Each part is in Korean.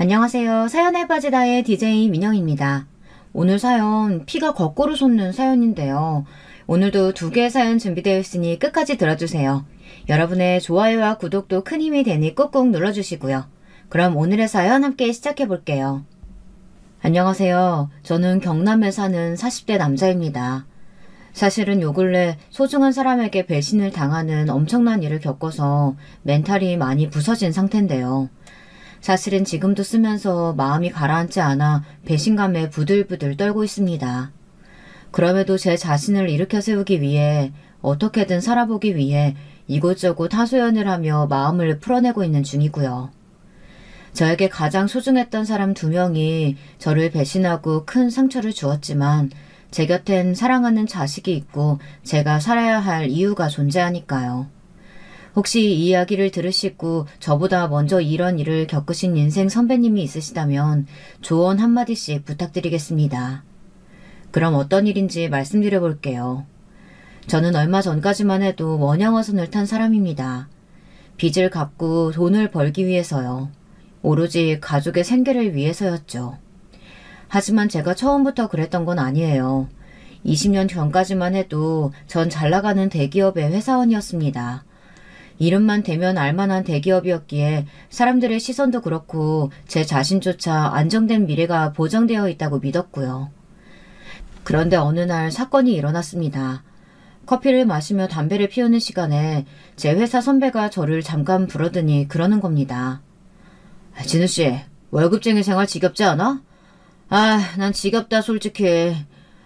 안녕하세요. 사연에 빠지다의 DJ 민영입니다. 오늘 사연 피가 거꾸로 솟는 사연인데요. 오늘도 두 개의 사연 준비되어 있으니 끝까지 들어주세요. 여러분의 좋아요와 구독도 큰 힘이 되니 꾹꾹 눌러주시고요. 그럼 오늘의 사연 함께 시작해 볼게요. 안녕하세요. 저는 경남에 사는 40대 남자입니다. 사실은 요 근래 소중한 사람에게 배신을 당하는 엄청난 일을 겪어서 멘탈이 많이 부서진 상태인데요. 사실은 지금도 쓰면서 마음이 가라앉지 않아 배신감에 부들부들 떨고 있습니다. 그럼에도 제 자신을 일으켜 세우기 위해 어떻게든 살아보기 위해 이곳저곳 하소연을 하며 마음을 풀어내고 있는 중이고요. 저에게 가장 소중했던 사람 2명이 저를 배신하고 큰 상처를 주었지만 제 곁엔 사랑하는 자식이 있고 제가 살아야 할 이유가 존재하니까요. 혹시 이 이야기를 들으시고 저보다 먼저 이런 일을 겪으신 인생 선배님이 있으시다면 조언 한마디씩 부탁드리겠습니다. 그럼 어떤 일인지 말씀드려 볼게요. 저는 얼마 전까지만 해도 원양어선을 탄 사람입니다. 빚을 갚고 돈을 벌기 위해서요. 오로지 가족의 생계를 위해서였죠. 하지만 제가 처음부터 그랬던 건 아니에요. 20년 전까지만 해도 전 잘나가는 대기업의 회사원이었습니다. 이름만 대면 알만한 대기업이었기에 사람들의 시선도 그렇고 제 자신조차 안정된 미래가 보장되어 있다고 믿었고요. 그런데 어느 날 사건이 일어났습니다. 커피를 마시며 담배를 피우는 시간에 제 회사 선배가 저를 잠깐 부르더니 그러는 겁니다. 진우씨, 월급쟁이 생활 지겹지 않아? 난 지겹다 솔직히.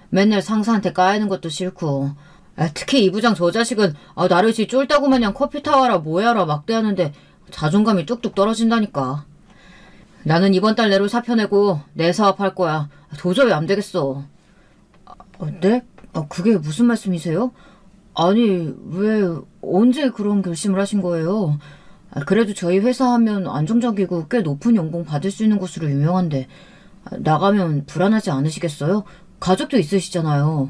맨날 상사한테 까이는 것도 싫고. 특히 이 부장 저 자식은 나를 지 쫄다고 마냥 커피 타와라 뭐야라 막대하는데 자존감이 뚝뚝 떨어진다니까. 나는 이번 달 내로 사표 내고 내 사업할 거야. 도저히 안 되겠어. 네? 그게 무슨 말씀이세요? 아니 왜 언제 그런 결심을 하신 거예요? 그래도 저희 회사 하면 안정적이고 꽤 높은 연봉 받을 수 있는 곳으로 유명한데 나가면 불안하지 않으시겠어요? 가족도 있으시잖아요.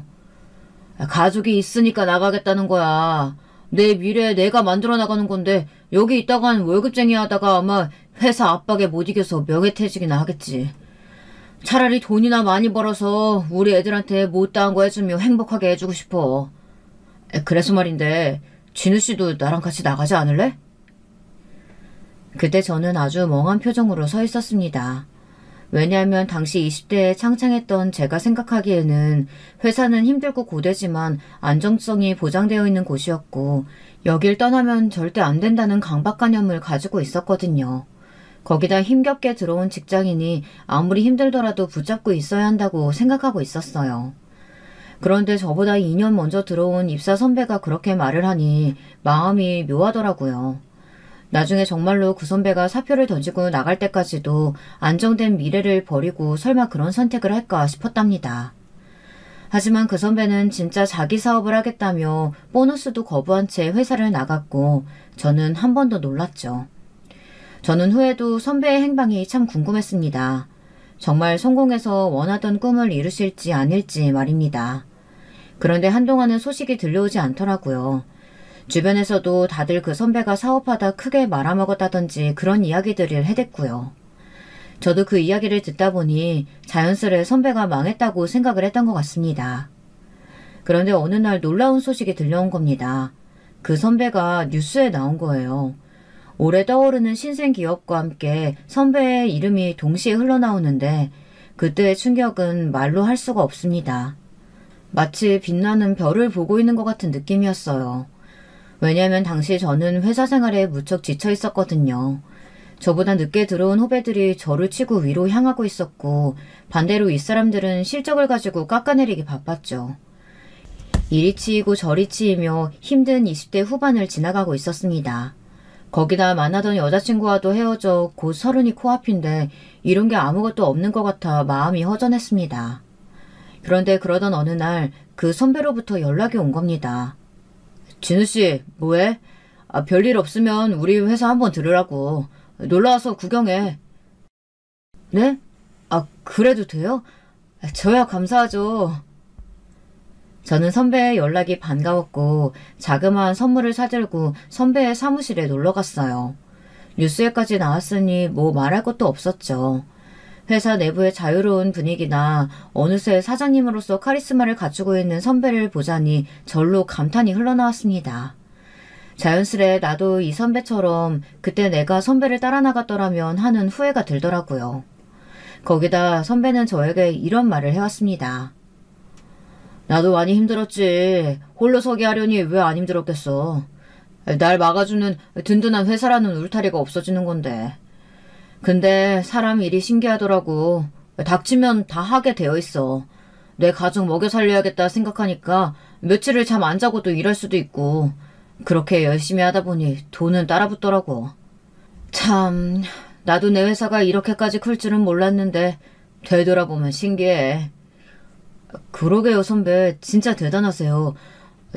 가족이 있으니까 나가겠다는 거야. 내 미래 내가 만들어 나가는 건데 여기 있다간 월급쟁이 하다가 아마 회사 압박에 못 이겨서 명예퇴직이나 하겠지. 차라리 돈이나 많이 벌어서 우리 애들한테 못다한 거 해주며 행복하게 해주고 싶어. 그래서 말인데 진우 씨도 나랑 같이 나가지 않을래? 그때 저는 아주 멍한 표정으로 서 있었습니다. 왜냐하면 당시 20대에 창창했던 제가 생각하기에는 회사는 힘들고 고되지만 안정성이 보장되어 있는 곳이었고 여길 떠나면 절대 안 된다는 강박관념을 가지고 있었거든요. 거기다 힘겹게 들어온 직장인이 아무리 힘들더라도 붙잡고 있어야 한다고 생각하고 있었어요. 그런데 저보다 2년 먼저 들어온 입사 선배가 그렇게 말을 하니 마음이 묘하더라고요. 나중에 정말로 그 선배가 사표를 던지고 나갈 때까지도 안정된 미래를 버리고 설마 그런 선택을 할까 싶었답니다. 하지만 그 선배는 진짜 자기 사업을 하겠다며 보너스도 거부한 채 회사를 나갔고 저는 한 번 더 놀랐죠. 저는 후에도 선배의 행방이 참 궁금했습니다. 정말 성공해서 원하던 꿈을 이루실지 아닐지 말입니다. 그런데 한동안은 소식이 들려오지 않더라고요. 주변에서도 다들 그 선배가 사업하다 크게 말아먹었다든지 그런 이야기들을 해댔고요. 저도 그 이야기를 듣다 보니 자연스레 선배가 망했다고 생각을 했던 것 같습니다. 그런데 어느 날 놀라운 소식이 들려온 겁니다. 그 선배가 뉴스에 나온 거예요. 올해 떠오르는 신생 기업과 함께 선배의 이름이 동시에 흘러나오는데 그때의 충격은 말로 할 수가 없습니다. 마치 빛나는 별을 보고 있는 것 같은 느낌이었어요. 왜냐하면 당시 저는 회사 생활에 무척 지쳐 있었거든요. 저보다 늦게 들어온 후배들이 저를 치고 위로 향하고 있었고 반대로 윗사람들은 실적을 가지고 깎아내리기 바빴죠. 이리 치이고 저리 치이며 힘든 20대 후반을 지나가고 있었습니다. 거기다 만나던 여자친구와도 헤어져 곧 30이 코앞인데 이런 게 아무것도 없는 것 같아 마음이 허전했습니다. 그런데 그러던 어느 날 그 선배로부터 연락이 온 겁니다. 진우씨 뭐해? 별일 없으면 우리 회사 한번 들으라고. 놀러와서 구경해. 네? 그래도 돼요? 저야 감사하죠. 저는 선배의 연락이 반가웠고 자그마한 선물을 사들고 선배의 사무실에 놀러갔어요. 뉴스에까지 나왔으니 뭐 말할 것도 없었죠. 회사 내부의 자유로운 분위기나 어느새 사장님으로서 카리스마를 갖추고 있는 선배를 보자니 절로 감탄이 흘러나왔습니다. 자연스레 나도 이 선배처럼 그때 내가 선배를 따라 나갔더라면 하는 후회가 들더라고요. 거기다 선배는 저에게 이런 말을 해왔습니다. 나도 많이 힘들었지. 홀로 서기 하려니 왜 안 힘들었겠어. 날 막아주는 든든한 회사라는 울타리가 없어지는 건데. 근데 사람 일이 신기하더라고. 닥치면 다 하게 되어 있어. 내 가족 먹여 살려야겠다 생각하니까 며칠을 잠 안 자고도 일할 수도 있고 그렇게 열심히 하다 보니 돈은 따라붙더라고. 참, 나도 내 회사가 이렇게까지 클 줄은 몰랐는데 되돌아보면 신기해. 그러게요, 선배. 진짜 대단하세요.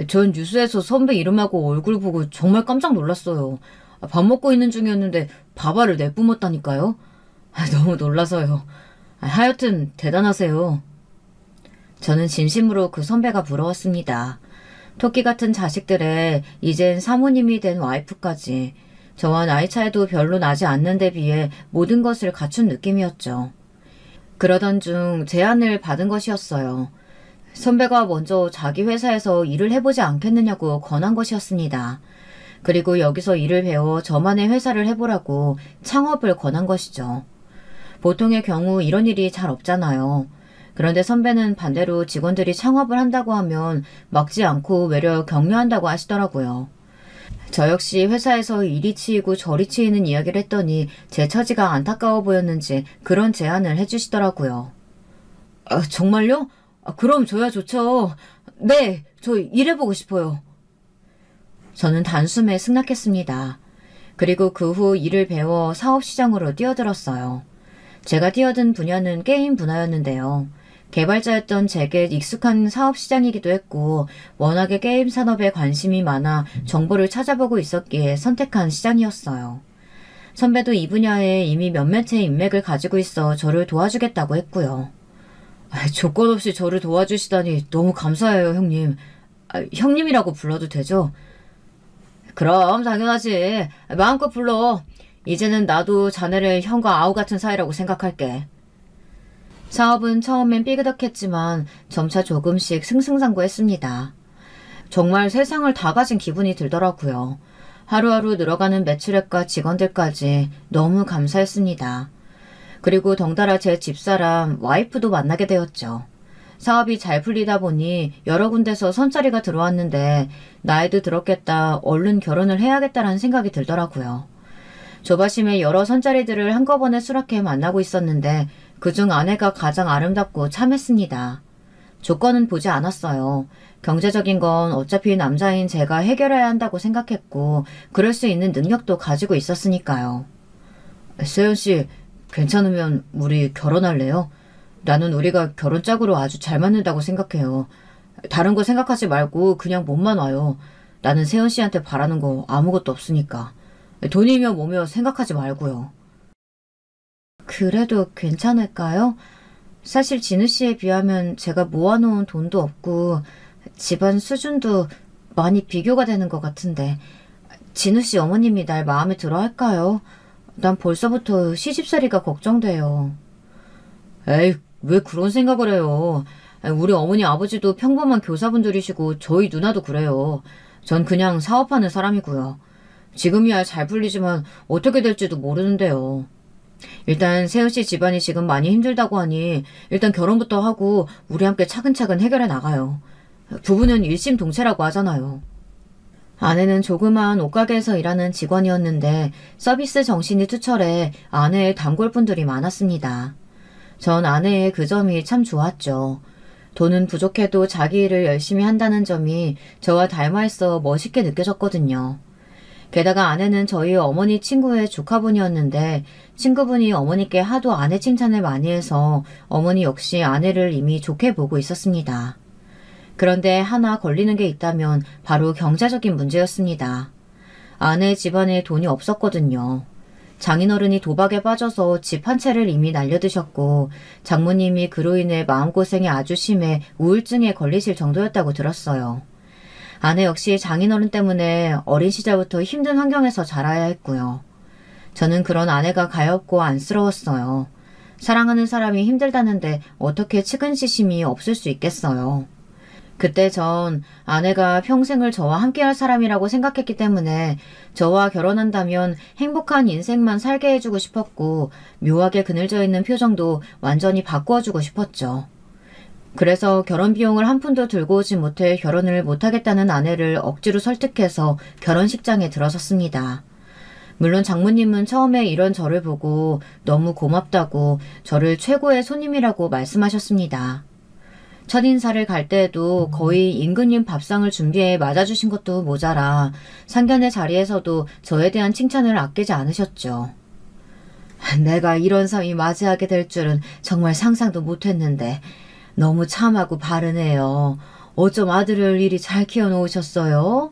전 뉴스에서 선배 이름하고 얼굴 보고 정말 깜짝 놀랐어요. 밥 먹고 있는 중이었는데 밥알을 내뿜었다니까요. 너무 놀라서요. 하여튼 대단하세요. 저는 진심으로 그 선배가 부러웠습니다. 토끼 같은 자식들에 이젠 사모님이 된 와이프까지 저와 나이 차이도 별로 나지 않는 데 비해 모든 것을 갖춘 느낌이었죠. 그러던 중 제안을 받은 것이었어요. 선배가 먼저 자기 회사에서 일을 해보지 않겠느냐고 권한 것이었습니다. 그리고 여기서 일을 배워 저만의 회사를 해보라고 창업을 권한 것이죠. 보통의 경우 이런 일이 잘 없잖아요. 그런데 선배는 반대로 직원들이 창업을 한다고 하면 막지 않고 외려 격려한다고 하시더라고요. 저 역시 회사에서 이리 치이고 저리 치이는 이야기를 했더니 제 처지가 안타까워 보였는지 그런 제안을 해주시더라고요. 정말요? 그럼 저야 좋죠. 네, 저 일해보고 싶어요. 저는 단숨에 승낙했습니다. 그리고 그 후 일을 배워 사업시장으로 뛰어들었어요. 제가 뛰어든 분야는 게임 분야였는데요. 개발자였던 제게 익숙한 사업시장이기도 했고 워낙에 게임 산업에 관심이 많아 정보를 찾아보고 있었기에 선택한 시장이었어요. 선배도 이 분야에 이미 몇몇의 인맥을 가지고 있어 저를 도와주겠다고 했고요. 조건 없이 저를 도와주시다니 너무 감사해요, 형님. 형님이라고 불러도 되죠? 그럼 당연하지. 마음껏 불러. 이제는 나도 자네를 형과 아우 같은 사이라고 생각할게. 사업은 처음엔 삐그덕했지만 점차 조금씩 승승장구했습니다. 정말 세상을 다 가진 기분이 들더라고요. 하루하루 늘어가는 매출액과 직원들까지 너무 감사했습니다. 그리고 덩달아 제 집사람 와이프도 만나게 되었죠. 사업이 잘 풀리다 보니 여러 군데서 선짜리가 들어왔는데 나이도 들었겠다, 얼른 결혼을 해야겠다라는 생각이 들더라고요. 조바심에 여러 선짜리들을 한꺼번에 수락해 만나고 있었는데 그중 아내가 가장 아름답고 참했습니다. 조건은 보지 않았어요. 경제적인 건 어차피 남자인 제가 해결해야 한다고 생각했고 그럴 수 있는 능력도 가지고 있었으니까요. 세연씨, 괜찮으면 우리 결혼할래요? 나는 우리가 결혼 짝으로 아주 잘 맞는다고 생각해요. 다른 거 생각하지 말고 그냥 몸만 와요. 나는 세연씨한테 바라는 거 아무것도 없으니까. 돈이며 뭐며 생각하지 말고요. 그래도 괜찮을까요? 사실 진우씨에 비하면 제가 모아놓은 돈도 없고 집안 수준도 많이 비교가 되는 것 같은데 진우씨 어머님이 날 마음에 들어 할까요? 난 벌써부터 시집살이가 걱정돼요. 에이, 왜 그런 생각을 해요? 우리 어머니 아버지도 평범한 교사분들이시고 저희 누나도 그래요. 전 그냥 사업하는 사람이고요. 지금이야 잘 풀리지만 어떻게 될지도 모르는데요. 일단 세연씨 집안이 지금 많이 힘들다고 하니 일단 결혼부터 하고 우리 함께 차근차근 해결해 나가요. 부부는 일심동체라고 하잖아요. 아내는 조그마한 옷가게에서 일하는 직원이었는데 서비스 정신이 투철해 아내의 단골분들이 많았습니다. 전 아내의 그 점이 참 좋았죠. 돈은 부족해도 자기 일을 열심히 한다는 점이 저와 닮아 있어 멋있게 느껴졌거든요. 게다가 아내는 저희 어머니 친구의 조카분이었는데 친구분이 어머니께 하도 아내 칭찬을 많이 해서 어머니 역시 아내를 이미 좋게 보고 있었습니다. 그런데 하나 걸리는 게 있다면 바로 경제적인 문제였습니다. 아내 집안에 돈이 없었거든요. 장인어른이 도박에 빠져서 집 한 채를 이미 날려드셨고 장모님이 그로 인해 마음고생이 아주 심해 우울증에 걸리실 정도였다고 들었어요. 아내 역시 장인어른 때문에 어린 시절부터 힘든 환경에서 자라야 했고요. 저는 그런 아내가 가엾고 안쓰러웠어요. 사랑하는 사람이 힘들다는데 어떻게 측은시심이 없을 수 있겠어요. 그때 전 아내가 평생을 저와 함께할 사람이라고 생각했기 때문에 저와 결혼한다면 행복한 인생만 살게 해주고 싶었고 묘하게 그늘져 있는 표정도 완전히 바꾸어주고 싶었죠. 그래서 결혼 비용을 한 푼도 들고 오지 못해 결혼을 못하겠다는 아내를 억지로 설득해서 결혼식장에 들어섰습니다. 물론 장모님은 처음에 이런 저를 보고 너무 고맙다고 저를 최고의 손님이라고 말씀하셨습니다. 첫인사를 갈 때에도 거의 임금님 밥상을 준비해 맞아주신 것도 모자라 상견례 자리에서도 저에 대한 칭찬을 아끼지 않으셨죠. 내가 이런 삶이 맞이하게 될 줄은 정말 상상도 못했는데 너무 참하고 바르네요. 어쩜 아들을 이리 잘 키워놓으셨어요?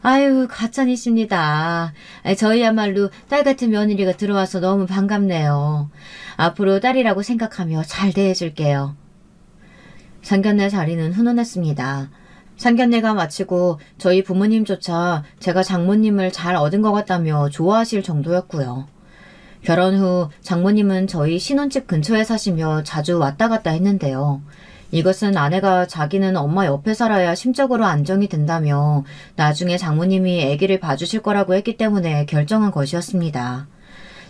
아유, 가찬이십니다. 저희야말로 딸 같은 며느리가 들어와서 너무 반갑네요. 앞으로 딸이라고 생각하며 잘 대해줄게요. 상견례 자리는 훈훈했습니다. 상견례가 마치고 저희 부모님조차 제가 장모님을 잘 얻은 것 같다며 좋아하실 정도였고요. 결혼 후 장모님은 저희 신혼집 근처에 사시며 자주 왔다 갔다 했는데요. 이것은 아내가 자기는 엄마 옆에 살아야 심적으로 안정이 된다며 나중에 장모님이 아기를 봐주실 거라고 했기 때문에 결정한 것이었습니다.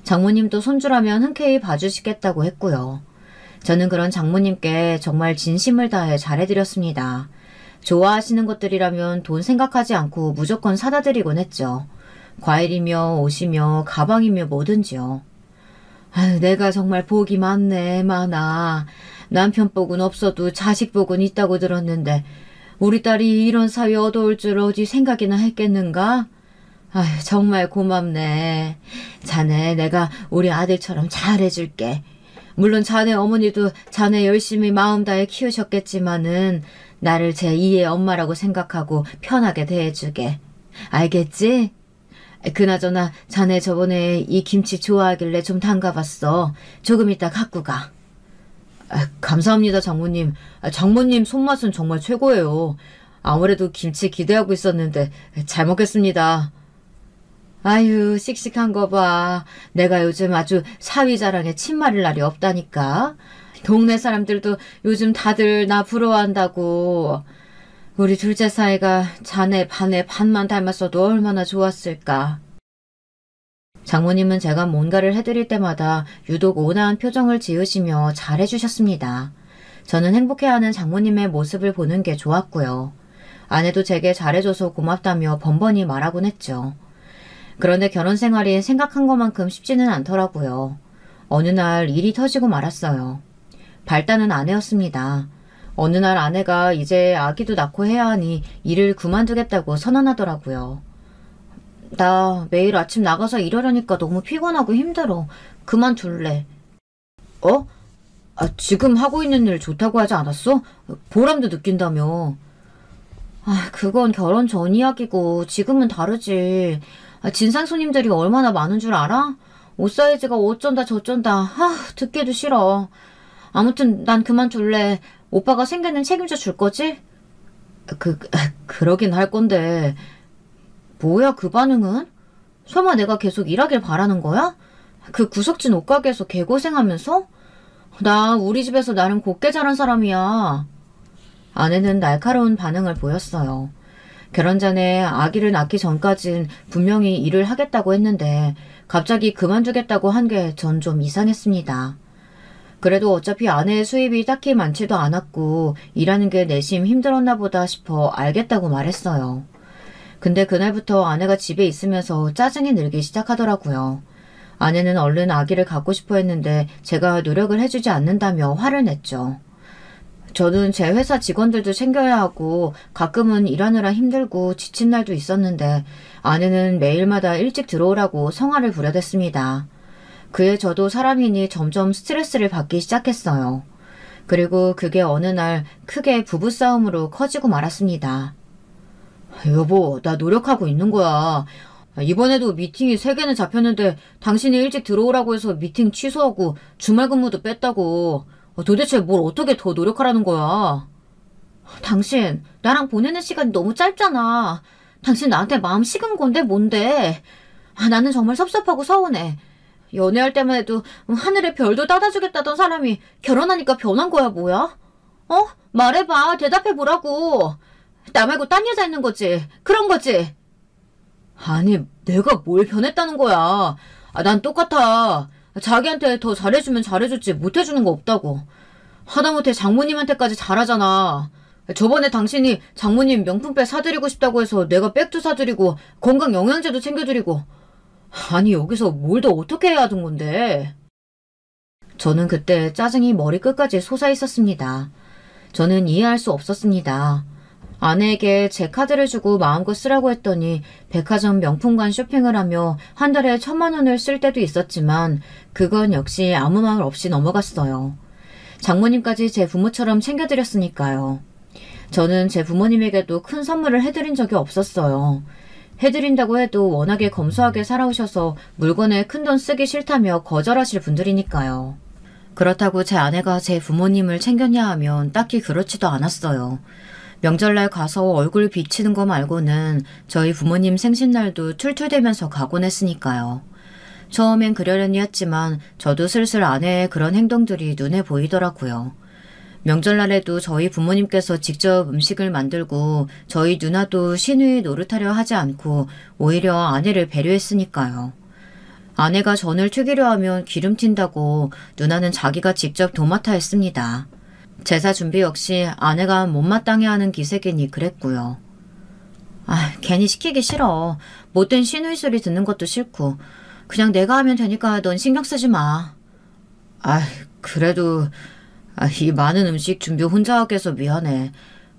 장모님도 손주라면 흔쾌히 봐주시겠다고 했고요. 저는 그런 장모님께 정말 진심을 다해 잘해드렸습니다. 좋아하시는 것들이라면 돈 생각하지 않고 무조건 사다 드리곤 했죠. 과일이며 옷이며 가방이며 뭐든지요. 아유, 내가 정말 복이 많네, 많아. 남편 복은 없어도 자식 복은 있다고 들었는데 우리 딸이 이런 사위 얻어올 줄 어디 생각이나 했겠는가? 아유, 정말 고맙네. 자네 내가 우리 아들처럼 잘해줄게. 물론 자네 어머니도 자네 열심히 마음 다해 키우셨겠지만은 나를 제2의 엄마라고 생각하고 편하게 대해주게. 알겠지? 그나저나 자네 저번에 이 김치 좋아하길래 좀 담가봤어. 조금 이따 갖고 가. 감사합니다, 장모님. 장모님 손맛은 정말 최고예요. 아무래도 김치 기대하고 있었는데 잘 먹겠습니다. 아유, 씩씩한 거 봐. 내가 요즘 아주 사위 자랑에 침 마를 날이 없다니까. 동네 사람들도 요즘 다들 나 부러워한다고. 우리 둘째 사이가 자네 반에 반만 닮았어도 얼마나 좋았을까. 장모님은 제가 뭔가를 해드릴 때마다 유독 온화한 표정을 지으시며 잘해주셨습니다. 저는 행복해하는 장모님의 모습을 보는 게 좋았고요. 아내도 제게 잘해줘서 고맙다며 번번이 말하곤 했죠. 그런데 결혼 생활이 생각한 것만큼 쉽지는 않더라고요. 어느 날 일이 터지고 말았어요. 발단은 아내였습니다. 어느 날 아내가 이제 아기도 낳고 해야 하니 일을 그만두겠다고 선언하더라고요. 나 매일 아침 나가서 일하려니까 너무 피곤하고 힘들어. 그만둘래. 어? 지금 하고 있는 일 좋다고 하지 않았어? 보람도 느낀다며. 그건 결혼 전 이야기고 지금은 다르지. 진상 손님들이 얼마나 많은 줄 알아? 옷 사이즈가 어쩐다 저쩐다. 듣기도 싫어. 아무튼 난 그만둘래. 오빠가 생계는 책임져 줄 거지? 그러긴 할 건데. 뭐야 그 반응은? 설마 내가 계속 일하길 바라는 거야? 그 구석진 옷가게에서 개고생하면서? 나 우리 집에서 나름 곱게 자란 사람이야. 아내는 날카로운 반응을 보였어요. 결혼 전에 아기를 낳기 전까진 분명히 일을 하겠다고 했는데 갑자기 그만두겠다고 한 게 전 좀 이상했습니다. 그래도 어차피 아내의 수입이 딱히 많지도 않았고 일하는 게 내심 힘들었나 보다 싶어 알겠다고 말했어요. 근데 그날부터 아내가 집에 있으면서 짜증이 늘기 시작하더라고요. 아내는 얼른 아기를 갖고 싶어 했는데 제가 노력을 해주지 않는다며 화를 냈죠. 저는 제 회사 직원들도 챙겨야 하고 가끔은 일하느라 힘들고 지친 날도 있었는데 아내는 매일마다 일찍 들어오라고 성화를 부려댔습니다. 그에 저도 사람이니 점점 스트레스를 받기 시작했어요. 그리고 그게 어느 날 크게 부부싸움으로 커지고 말았습니다. 여보, 나 노력하고 있는 거야. 이번에도 미팅이 3개는 잡혔는데 당신이 일찍 들어오라고 해서 미팅 취소하고 주말 근무도 뺐다고. 도대체 뭘 어떻게 더 노력하라는 거야? 당신, 나랑 보내는 시간이 너무 짧잖아. 당신 나한테 마음 식은 건데 뭔데? 나는 정말 섭섭하고 서운해. 연애할 때만 해도 하늘에 별도 따다주겠다던 사람이 결혼하니까 변한 거야, 뭐야? 말해봐. 대답해보라고. 나 말고 딴 여자 있는 거지. 그런 거지. 아니, 내가 뭘 변했다는 거야. 난 똑같아. 자기한테 더 잘해주면 잘해줬지 못해주는 거 없다고. 하다못해 장모님한테까지 잘하잖아. 저번에 당신이 장모님 명품백 사드리고 싶다고 해서 내가 백도 사드리고 건강 영양제도 챙겨드리고. 아니, 여기서 뭘 더 어떻게 해야 하던 건데. 저는 그때 짜증이 머리 끝까지 솟아있었습니다. 저는 이해할 수 없었습니다. 아내에게 제 카드를 주고 마음껏 쓰라고 했더니 백화점 명품관 쇼핑을 하며 한 달에 1,000만 원을 쓸 때도 있었지만 그건 역시 아무 말 없이 넘어갔어요. 장모님까지 제 부모처럼 챙겨드렸으니까요. 저는 제 부모님에게도 큰 선물을 해드린 적이 없었어요. 해드린다고 해도 워낙에 검소하게 살아오셔서 물건에 큰돈 쓰기 싫다며 거절하실 분들이니까요. 그렇다고 제 아내가 제 부모님을 챙겼냐 하면 딱히 그렇지도 않았어요. 명절날 가서 얼굴 비치는 거 말고는 저희 부모님 생신날도 툴툴대면서 가곤 했으니까요. 처음엔 그러려니 했지만 저도 슬슬 아내의 그런 행동들이 눈에 보이더라고요. 명절날에도 저희 부모님께서 직접 음식을 만들고 저희 누나도 시누이 노릇하려 하지 않고 오히려 아내를 배려했으니까요. 아내가 전을 튀기려 하면 기름 튄다고 누나는 자기가 직접 도맡아 했습니다. 제사 준비 역시 아내가 못마땅해 하는 기색이니 그랬고요. 괜히 시키기 싫어. 못된 시누이 소리 듣는 것도 싫고 그냥 내가 하면 되니까 넌 신경 쓰지 마. 그래도 이 많은 음식 준비 혼자 하게 해서 미안해.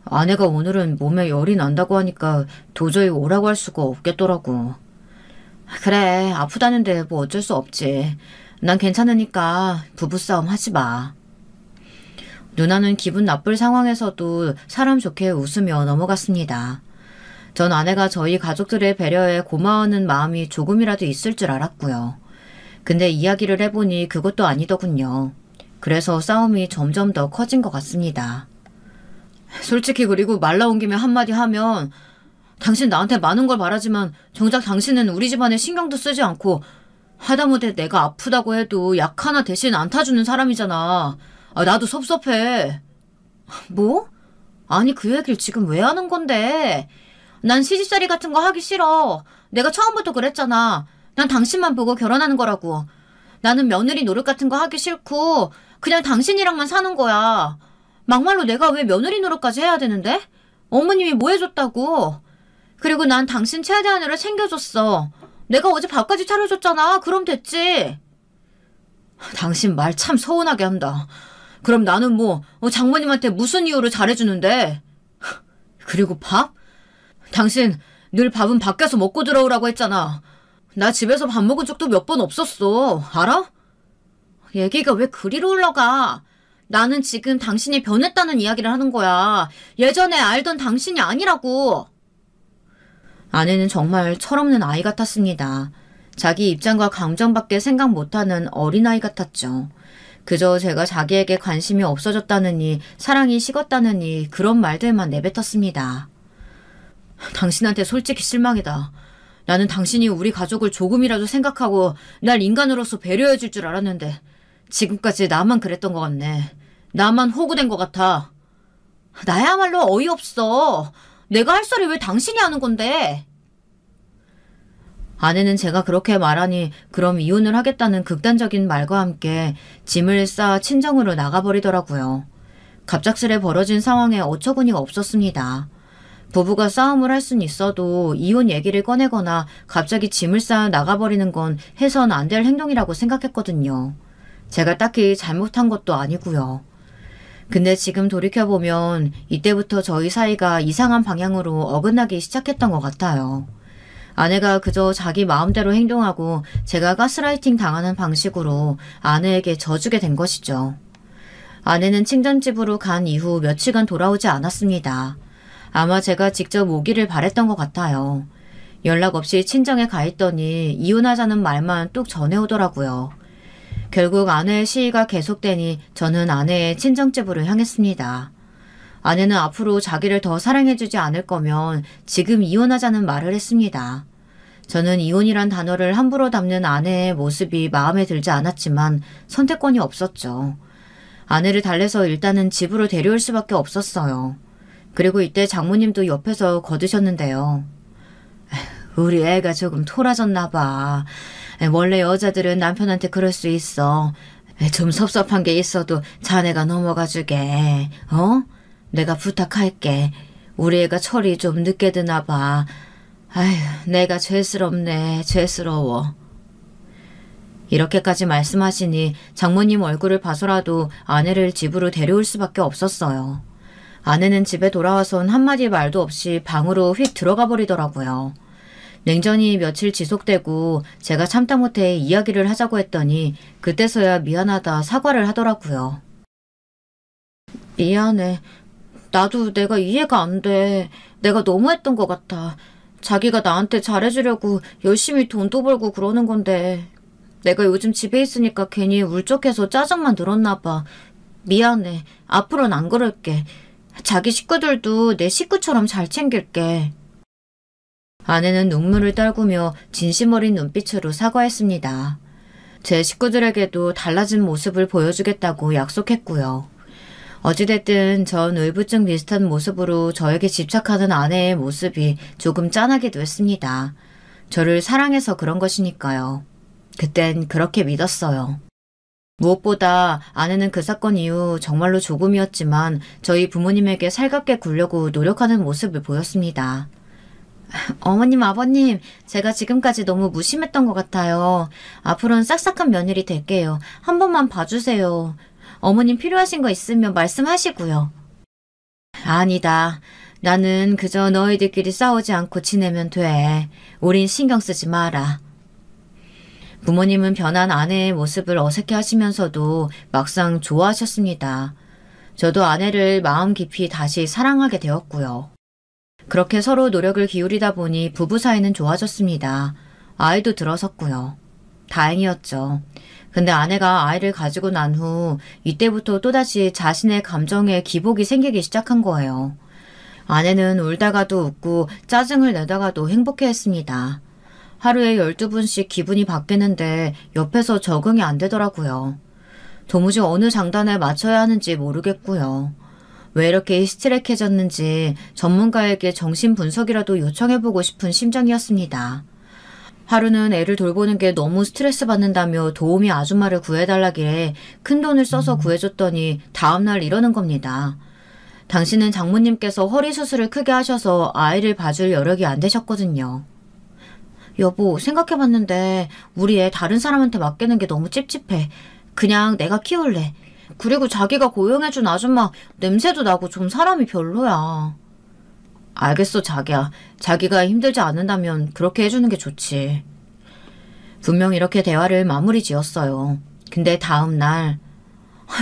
아내가 오늘은 몸에 열이 난다고 하니까 도저히 오라고 할 수가 없겠더라고. 그래, 아프다는데 뭐 어쩔 수 없지. 난 괜찮으니까 부부싸움 하지 마. 누나는 기분 나쁠 상황에서도 사람 좋게 웃으며 넘어갔습니다. 전 아내가 저희 가족들의 배려에 고마워하는 마음이 조금이라도 있을 줄 알았고요. 근데 이야기를 해보니 그것도 아니더군요. 그래서 싸움이 점점 더 커진 것 같습니다. 솔직히 그리고 말 나온 김에 한마디 하면 당신 나한테 많은 걸 바라지만 정작 당신은 우리 집안에 신경도 쓰지 않고 하다못해 내가 아프다고 해도 약 하나 대신 안 타주는 사람이잖아. 나도 섭섭해. 뭐? 아니 그 얘기를 지금 왜 하는 건데? 난 시집살이 같은 거 하기 싫어. 내가 처음부터 그랬잖아. 난 당신만 보고 결혼하는 거라고. 나는 며느리 노릇 같은 거 하기 싫고 그냥 당신이랑만 사는 거야. 막말로 내가 왜 며느리 노릇까지 해야 되는데? 어머님이 뭐 해줬다고. 그리고 난 당신 최대한으로 챙겨줬어. 내가 어제 밥까지 차려줬잖아. 그럼 됐지. 당신 말 참 서운하게 한다. 그럼 나는 뭐 장모님한테 무슨 이유로 잘해주는데? 그리고 밥? 당신 늘 밥은 밖에서 먹고 들어오라고 했잖아. 나 집에서 밥 먹은 적도 몇 번 없었어. 알아? 얘기가 왜 그리로 올라가? 나는 지금 당신이 변했다는 이야기를 하는 거야. 예전에 알던 당신이 아니라고. 아내는 정말 철없는 아이 같았습니다. 자기 입장과 감정밖에 생각 못하는 어린아이 같았죠. 그저 제가 자기에게 관심이 없어졌다느니 사랑이 식었다느니 그런 말들만 내뱉었습니다. 당신한테 솔직히 실망이다. 나는 당신이 우리 가족을 조금이라도 생각하고 날 인간으로서 배려해줄 줄 알았는데 지금까지 나만 그랬던 것 같네. 나만 호구된 것 같아. 나야말로 어이없어. 내가 할 소리 왜 당신이 하는 건데? 아내는 제가 그렇게 말하니 그럼 이혼을 하겠다는 극단적인 말과 함께 짐을 싸 친정으로 나가버리더라고요. 갑작스레 벌어진 상황에 어처구니가 없었습니다. 부부가 싸움을 할 순 있어도 이혼 얘기를 꺼내거나 갑자기 짐을 싸 나가버리는 건 해선 안 될 행동이라고 생각했거든요. 제가 딱히 잘못한 것도 아니고요. 근데 지금 돌이켜보면 이때부터 저희 사이가 이상한 방향으로 어긋나기 시작했던 것 같아요. 아내가 그저 자기 마음대로 행동하고 제가 가스라이팅 당하는 방식으로 아내에게 져주게 된 것이죠. 아내는 친정집으로 간 이후 며칠간 돌아오지 않았습니다. 아마 제가 직접 오기를 바랬던 것 같아요. 연락 없이 친정에 가 있더니 이혼하자는 말만 뚝 전해오더라고요. 결국 아내의 시위가 계속되니 저는 아내의 친정집으로 향했습니다. 아내는 앞으로 자기를 더 사랑해주지 않을 거면 지금 이혼하자는 말을 했습니다. 저는 이혼이란 단어를 함부로 담는 아내의 모습이 마음에 들지 않았지만 선택권이 없었죠. 아내를 달래서 일단은 집으로 데려올 수밖에 없었어요. 그리고 이때 장모님도 옆에서 거드셨는데요. 우리 애가 조금 토라졌나 봐. 원래 여자들은 남편한테 그럴 수 있어. 좀 섭섭한 게 있어도 자네가 넘어가주게. 내가 부탁할게. 우리 애가 철이 좀 늦게 드나 봐. 아휴, 내가 죄스럽네. 죄스러워. 이렇게까지 말씀하시니 장모님 얼굴을 봐서라도 아내를 집으로 데려올 수밖에 없었어요. 아내는 집에 돌아와선 한마디 말도 없이 방으로 휙 들어가 버리더라고요. 냉전이 며칠 지속되고 제가 참다 못해 이야기를 하자고 했더니 그때서야 미안하다 사과를 하더라고요. 미안해. 나도 내가 이해가 안 돼. 내가 너무했던 것 같아. 자기가 나한테 잘해주려고 열심히 돈도 벌고 그러는 건데 내가 요즘 집에 있으니까 괜히 울적해서 짜증만 늘었나 봐. 미안해. 앞으로는 안 그럴게. 자기 식구들도 내 식구처럼 잘 챙길게. 아내는 눈물을 떨구며 진심 어린 눈빛으로 사과했습니다. 제 식구들에게도 달라진 모습을 보여주겠다고 약속했고요. 어찌됐든 전 의부증 비슷한 모습으로 저에게 집착하는 아내의 모습이 조금 짠하기도 했습니다. 저를 사랑해서 그런 것이니까요. 그땐 그렇게 믿었어요. 무엇보다 아내는 그 사건 이후 정말로 조금이었지만 저희 부모님에게 살갑게 굴려고 노력하는 모습을 보였습니다. 어머님, 아버님, 제가 지금까지 너무 무심했던 것 같아요. 앞으로는 싹싹한 며느리 될게요. 한 번만 봐주세요. 어머님 필요하신 거 있으면 말씀하시고요. 아니다. 나는 그저 너희들끼리 싸우지 않고 지내면 돼. 우린 신경 쓰지 마라. 부모님은 변한 아내의 모습을 어색해 하시면서도 막상 좋아하셨습니다. 저도 아내를 마음 깊이 다시 사랑하게 되었고요. 그렇게 서로 노력을 기울이다 보니 부부 사이는 좋아졌습니다. 아이도 들어섰고요. 다행이었죠. 근데 아내가 아이를 가지고 난 후 이때부터 또다시 자신의 감정에 기복이 생기기 시작한 거예요. 아내는 울다가도 웃고 짜증을 내다가도 행복해했습니다. 하루에 12분씩 기분이 바뀌는데 옆에서 적응이 안 되더라고요. 도무지 어느 장단에 맞춰야 하는지 모르겠고요. 왜 이렇게 히스테릭해졌는지 전문가에게 정신분석이라도 요청해보고 싶은 심정이었습니다. 하루는 애를 돌보는 게 너무 스트레스 받는다며 도우미 아줌마를 구해달라길래 큰돈을 써서 구해줬더니 다음날 이러는 겁니다. 당신은 장모님께서 허리 수술을 크게 하셔서 아이를 봐줄 여력이 안 되셨거든요. 여보, 생각해봤는데 우리 애 다른 사람한테 맡기는 게 너무 찝찝해. 그냥 내가 키울래. 그리고 자기가 고용해준 아줌마 냄새도 나고 좀 사람이 별로야. 알겠어, 자기야. 자기가 힘들지 않는다면 그렇게 해주는 게 좋지. 분명 이렇게 대화를 마무리 지었어요. 근데 다음 날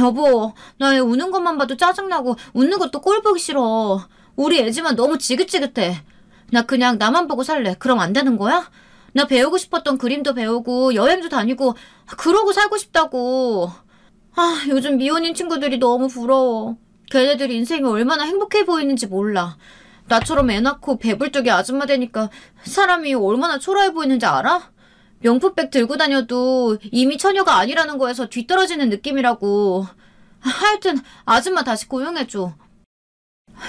여보, 나 애 우는 것만 봐도 짜증나고 웃는 것도 꼴 보기 싫어. 우리 애지만 너무 지긋지긋해. 나 그냥 나만 보고 살래. 그럼 안 되는 거야? 나 배우고 싶었던 그림도 배우고 여행도 다니고 그러고 살고 싶다고. 요즘 미혼인 친구들이 너무 부러워. 걔네들 인생이 얼마나 행복해 보이는지 몰라. 나처럼 애 낳고 배불뚝이 아줌마 되니까 사람이 얼마나 초라해 보이는지 알아? 명품백 들고 다녀도 이미 처녀가 아니라는 거에서 뒤떨어지는 느낌이라고. 하여튼 아줌마 다시 고용해줘.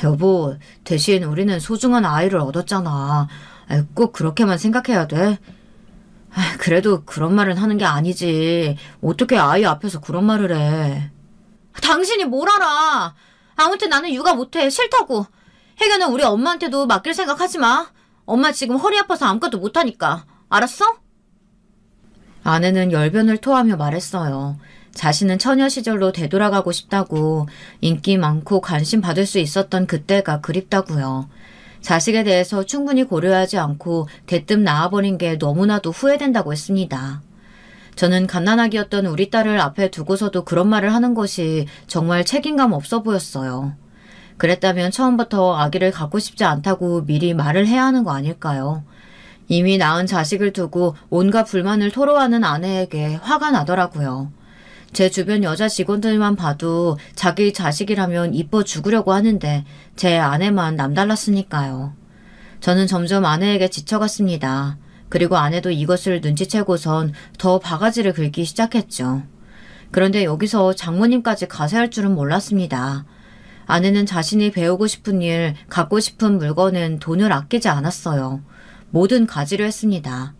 여보, 대신 우리는 소중한 아이를 얻었잖아. 꼭 그렇게만 생각해야 돼? 그래도 그런 말은 하는 게 아니지. 어떻게 아이 앞에서 그런 말을 해. 당신이 뭘 알아. 아무튼 나는 육아 못해. 싫다고. 혜견은 우리 엄마한테도 맡길 생각 하지 마. 엄마 지금 허리 아파서 아무것도 못하니까. 알았어? 아내는 열변을 토하며 말했어요. 자신은 처녀 시절로 되돌아가고 싶다고, 인기 많고 관심 받을 수 있었던 그때가 그립다고요. 자식에 대해서 충분히 고려하지 않고 대뜸 낳아버린 게 너무나도 후회된다고 했습니다. 저는 갓난아기였던 우리 딸을 앞에 두고서도 그런 말을 하는 것이 정말 책임감 없어 보였어요. 그랬다면 처음부터 아기를 갖고 싶지 않다고 미리 말을 해야 하는 거 아닐까요? 이미 낳은 자식을 두고 온갖 불만을 토로하는 아내에게 화가 나더라고요. 제 주변 여자 직원들만 봐도 자기 자식이라면 이뻐 죽으려고 하는데 제 아내만 남달랐으니까요. 저는 점점 아내에게 지쳐갔습니다. 그리고 아내도 이것을 눈치채고선 더 바가지를 긁기 시작했죠. 그런데 여기서 장모님까지 가세할 줄은 몰랐습니다. 아내는 자신이 배우고 싶은 일, 갖고 싶은 물건은 돈을 아끼지 않았어요. 뭐든 가지려 했습니다.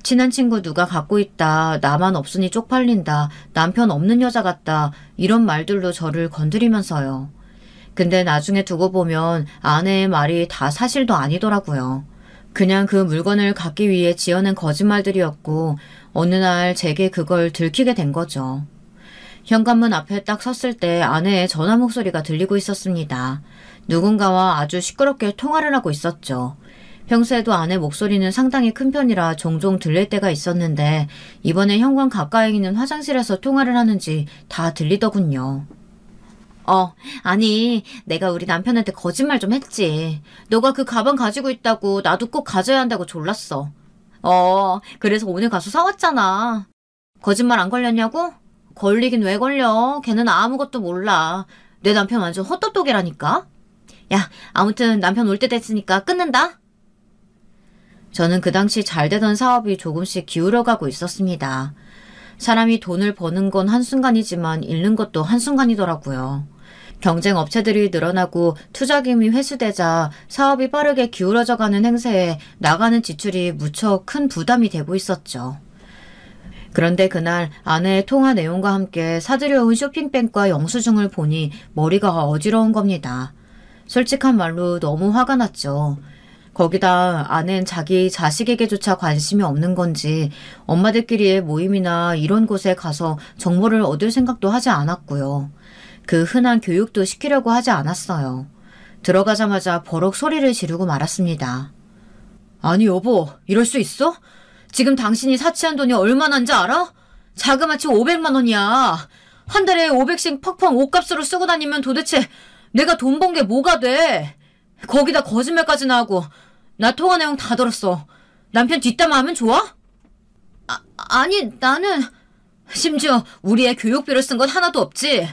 친한 친구 누가 갖고 있다, 나만 없으니 쪽팔린다, 남편 없는 여자 같다, 이런 말들로 저를 건드리면서요. 근데 나중에 두고 보면 아내의 말이 다 사실도 아니더라고요. 그냥 그 물건을 갖기 위해 지어낸 거짓말들이었고 어느 날 제게 그걸 들키게 된 거죠. 현관문 앞에 딱 섰을 때 아내의 전화 목소리가 들리고 있었습니다. 누군가와 아주 시끄럽게 통화를 하고 있었죠. 평소에도 아내 목소리는 상당히 큰 편이라 종종 들릴 때가 있었는데 이번에 현관 가까이 있는 화장실에서 통화를 하는지 다 들리더군요. 아니, 내가 우리 남편한테 거짓말 좀 했지. 너가 그 가방 가지고 있다고 나도 꼭 가져야 한다고 졸랐어. 그래서 오늘 가서 사왔잖아. 거짓말 안 걸렸냐고? 걸리긴 왜 걸려? 걔는 아무것도 몰라. 내 남편 완전 헛똑똑이라니까. 야, 아무튼 남편 올 때 됐으니까 끊는다. 저는 그 당시 잘 되던 사업이 조금씩 기울어가고 있었습니다. 사람이 돈을 버는 건 한순간이지만 잃는 것도 한순간이더라고요. 경쟁 업체들이 늘어나고 투자금이 회수되자 사업이 빠르게 기울어져가는 행세에 나가는 지출이 무척 큰 부담이 되고 있었죠. 그런데 그날 아내의 통화 내용과 함께 사들여온 쇼핑백과 영수증을 보니 머리가 어지러운 겁니다. 솔직한 말로 너무 화가 났죠. 거기다 아내는 자기 자식에게조차 관심이 없는 건지 엄마들끼리의 모임이나 이런 곳에 가서 정보를 얻을 생각도 하지 않았고요. 그 흔한 교육도 시키려고 하지 않았어요. 들어가자마자 버럭 소리를 지르고 말았습니다. 아니 여보, 이럴 수 있어? 지금 당신이 사치한 돈이 얼마나인지 알아? 자그마치 500만 원이야. 한 달에 500씩 펑펑 옷값으로 쓰고 다니면 도대체 내가 돈 번 게 뭐가 돼? 거기다 거짓말까지 나하고. 나 통화 내용 다 들었어. 남편 뒷담화하면 좋아? 아니 나는 심지어 우리 애 교육비를 쓴 건 하나도 없지.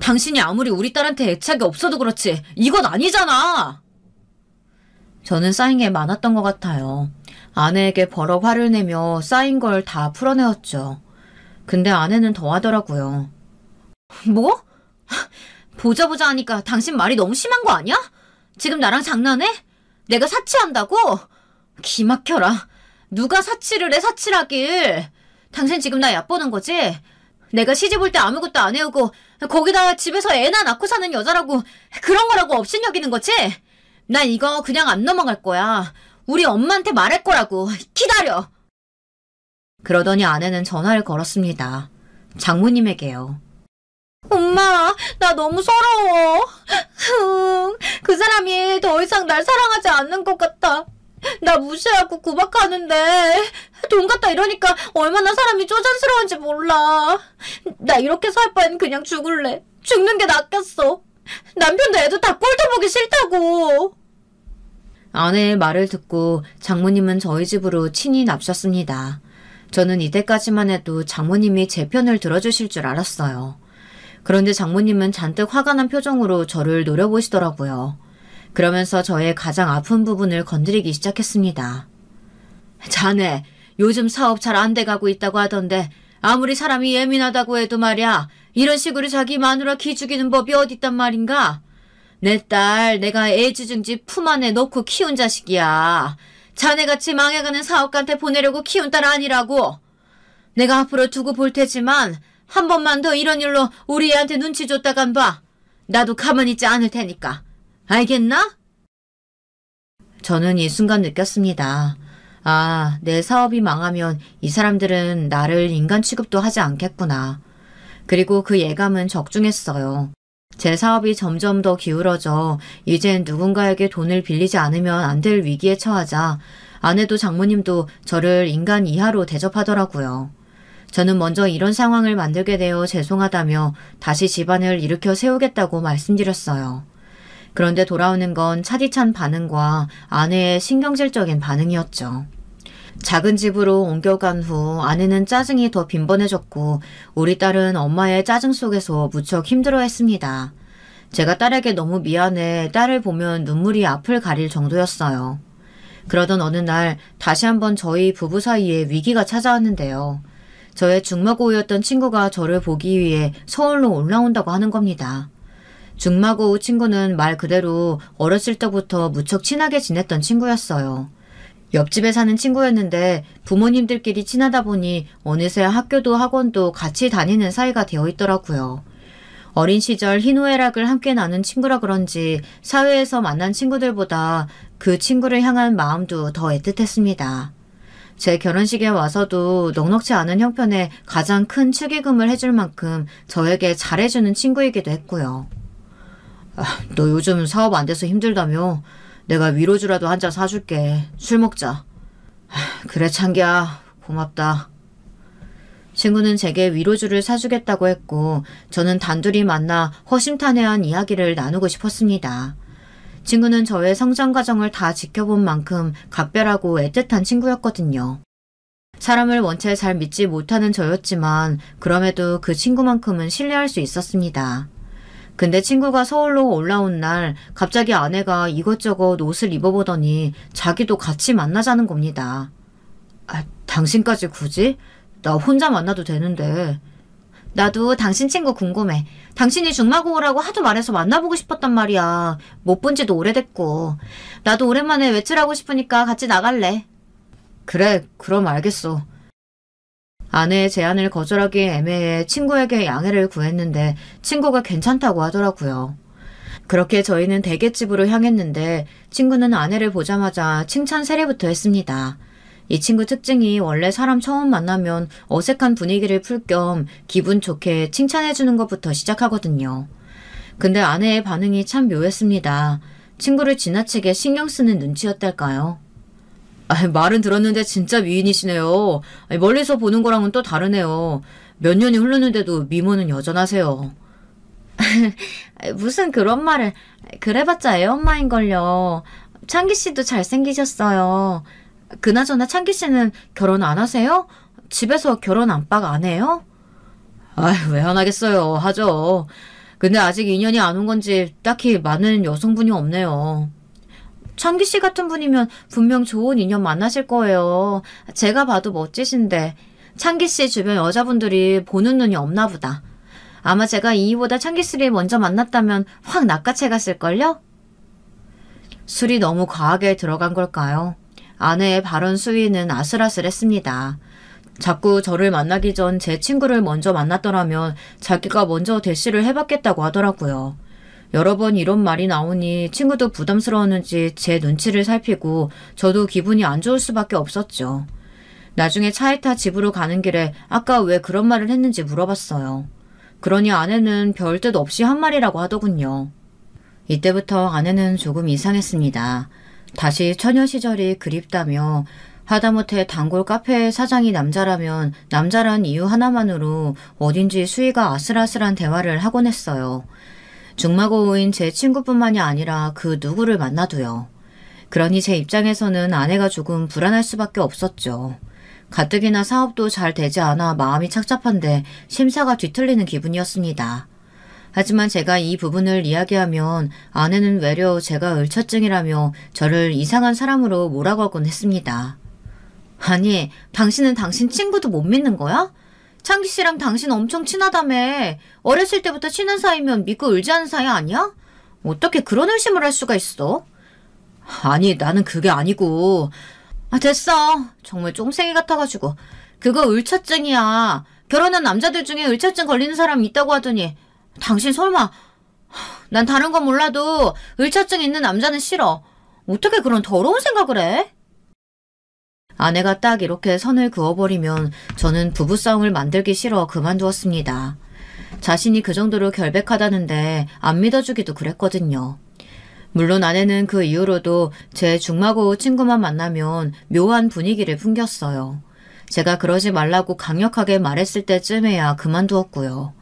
당신이 아무리 우리 딸한테 애착이 없어도 그렇지 이건 아니잖아. 저는 쌓인 게 많았던 것 같아요. 아내에게 버럭 화를 내며 쌓인 걸 다 풀어내었죠. 근데 아내는 더 하더라고요. 뭐? 보자 하니까 당신 말이 너무 심한 거 아니야? 지금 나랑 장난해? 내가 사치한다고? 기막혀라. 누가 사치를 해 사치라길. 당신 지금 나 얕보는 거지? 내가 시집 올 때 아무것도 안 해오고 거기다 집에서 애나 낳고 사는 여자라고 그런 거라고 업신여기는 거지? 난 이거 그냥 안 넘어갈 거야. 우리 엄마한테 말할 거라고. 기다려. 그러더니 아내는 전화를 걸었습니다. 장모님에게요. 엄마, 나 너무 서러워. 그 사람이 더 이상 날 사랑하지 않는 것 같아. 나 무시하고 구박하는데 돈 갖다 이러니까 얼마나 사람이 쪼잔스러운지 몰라. 나 이렇게 살 바엔 그냥 죽을래. 죽는 게 낫겠어. 남편도 애도 다 꼴도 보기 싫다고. 아내의 말을 듣고 장모님은 저희 집으로 친히 납셨습니다. 저는 이때까지만 해도 장모님이 제 편을 들어주실 줄 알았어요. 그런데 장모님은 잔뜩 화가 난 표정으로 저를 노려보시더라고요. 그러면서 저의 가장 아픈 부분을 건드리기 시작했습니다. 자네, 요즘 사업 잘 안 돼가고 있다고 하던데 아무리 사람이 예민하다고 해도 말이야 이런 식으로 자기 마누라 기죽이는 법이 어딨단 말인가? 내 딸 내가 애지중지 품 안에 넣고 키운 자식이야. 자네같이 망해가는 사업가한테 보내려고 키운 딸 아니라고. 내가 앞으로 두고 볼 테지만 한 번만 더 이런 일로 우리 애한테 눈치 줬다간 봐. 나도 가만히 있지 않을 테니까. 알겠나? 저는 이 순간 느꼈습니다. 아, 내 사업이 망하면 이 사람들은 나를 인간 취급도 하지 않겠구나. 그리고 그 예감은 적중했어요. 제 사업이 점점 더 기울어져 이젠 누군가에게 돈을 빌리지 않으면 안 될 위기에 처하자 아내도 장모님도 저를 인간 이하로 대접하더라고요. 저는 먼저 이런 상황을 만들게 되어 죄송하다며 다시 집안을 일으켜 세우겠다고 말씀드렸어요. 그런데 돌아오는 건 차디찬 반응과 아내의 신경질적인 반응이었죠. 작은 집으로 옮겨간 후 아내는 짜증이 더 빈번해졌고 우리 딸은 엄마의 짜증 속에서 무척 힘들어했습니다. 제가 딸에게 너무 미안해 딸을 보면 눈물이 앞을 가릴 정도였어요. 그러던 어느 날 다시 한번 저희 부부 사이에 위기가 찾아왔는데요. 저의 중마고우였던 친구가 저를 보기 위해 서울로 올라온다고 하는 겁니다. 중마고우 친구는 말 그대로 어렸을 때부터 무척 친하게 지냈던 친구였어요. 옆집에 사는 친구였는데 부모님들끼리 친하다 보니 어느새 학교도 학원도 같이 다니는 사이가 되어 있더라고요. 어린 시절 희노애락을 함께 나눈 친구라 그런지 사회에서 만난 친구들보다 그 친구를 향한 마음도 더 애틋했습니다. 제 결혼식에 와서도 넉넉지 않은 형편에 가장 큰 축의금을 해줄 만큼 저에게 잘해주는 친구이기도 했고요. 너 요즘 사업 안 돼서 힘들다며? 내가 위로주라도 한 잔 사줄게. 술 먹자. 그래 창기야, 고맙다. 친구는 제게 위로주를 사주겠다고 했고 저는 단둘이 만나 허심탄회한 이야기를 나누고 싶었습니다. 친구는 저의 성장 과정을 다 지켜본 만큼 각별하고 애틋한 친구였거든요. 사람을 원체 잘 믿지 못하는 저였지만 그럼에도 그 친구만큼은 신뢰할 수 있었습니다. 근데 친구가 서울로 올라온 날 갑자기 아내가 이것저것 옷을 입어보더니 자기도 같이 만나자는 겁니다. 당신까지 굳이? 나 혼자 만나도 되는데. 나도 당신 친구 궁금해. 당신이 중마고우라고 하도 말해서 만나보고 싶었단 말이야. 못 본 지도 오래됐고. 나도 오랜만에 외출하고 싶으니까 같이 나갈래. 그래, 그럼 알겠어. 아내의 제안을 거절하기 애매해 친구에게 양해를 구했는데 친구가 괜찮다고 하더라고요. 그렇게 저희는 대게집으로 향했는데 친구는 아내를 보자마자 칭찬 세례부터 했습니다. 이 친구 특징이 원래 사람 처음 만나면 어색한 분위기를 풀 겸 기분 좋게 칭찬해주는 것부터 시작하거든요. 근데 아내의 반응이 참 묘했습니다. 친구를 지나치게 신경 쓰는 눈치였달까요? 말은 들었는데 진짜 미인이시네요. 멀리서 보는 거랑은 또 다르네요. 몇 년이 흐르는데도 미모는 여전하세요. 무슨 그런 말을. 그래봤자 애엄마인걸요. 창기 씨도 잘생기셨어요. 그나저나 창기 씨는 결혼 안 하세요? 집에서 결혼 안팎 안 해요? 왜 안 하겠어요. 하죠. 근데 아직 인연이 안 온 건지 딱히 많은 여성분이 없네요. 창기 씨 같은 분이면 분명 좋은 인연 만나실 거예요. 제가 봐도 멋지신데 창기 씨 주변 여자분들이 보는 눈이 없나 보다. 아마 제가 이보다 창기 씨를 먼저 만났다면 확 낚아채 갔을걸요? 술이 너무 과하게 들어간 걸까요? 아내의 발언 수위는 아슬아슬했습니다. 자꾸 저를 만나기 전 제 친구를 먼저 만났더라면 자기가 먼저 대시를 해봤겠다고 하더라고요. 여러 번 이런 말이 나오니 친구도 부담스러웠는지 제 눈치를 살피고 저도 기분이 안 좋을 수밖에 없었죠. 나중에 차에 타 집으로 가는 길에 아까 왜 그런 말을 했는지 물어봤어요. 그러니 아내는 별 뜻 없이 한 말이라고 하더군요. 이때부터 아내는 조금 이상했습니다. 다시 처녀 시절이 그립다며 하다못해 단골 카페 사장이 남자라면 남자란 이유 하나만으로 어딘지 수위가 아슬아슬한 대화를 하곤 했어요. 중마고우인 제 친구뿐만이 아니라 그 누구를 만나도요. 그러니 제 입장에서는 아내가 조금 불안할 수밖에 없었죠. 가뜩이나 사업도 잘 되지 않아 마음이 착잡한데 심사가 뒤틀리는 기분이었습니다. 하지만 제가 이 부분을 이야기하면 아내는 외려 제가 을처증이라며 저를 이상한 사람으로 몰아가곤 했습니다. 아니, 당신은 당신 친구도 못 믿는 거야? 창기 씨랑 당신 엄청 친하다며. 어렸을 때부터 친한 사이면 믿고 의지하는 사이 아니야? 어떻게 그런 의심을 할 수가 있어? 아니, 나는 그게 아니고. 됐어. 정말 쫑생이 같아가지고. 그거 을처증이야. 결혼한 남자들 중에 을처증 걸리는 사람 있다고 하더니 당신 설마. 난 다른 건 몰라도 을처증 있는 남자는 싫어. 어떻게 그런 더러운 생각을 해? 아내가 딱 이렇게 선을 그어버리면 저는 부부싸움을 만들기 싫어 그만두었습니다. 자신이 그 정도로 결백하다는데 안 믿어주기도 그랬거든요. 물론 아내는 그 이후로도 제 중마고우 친구만 만나면 묘한 분위기를 풍겼어요. 제가 그러지 말라고 강력하게 말했을 때쯤에야 그만두었고요.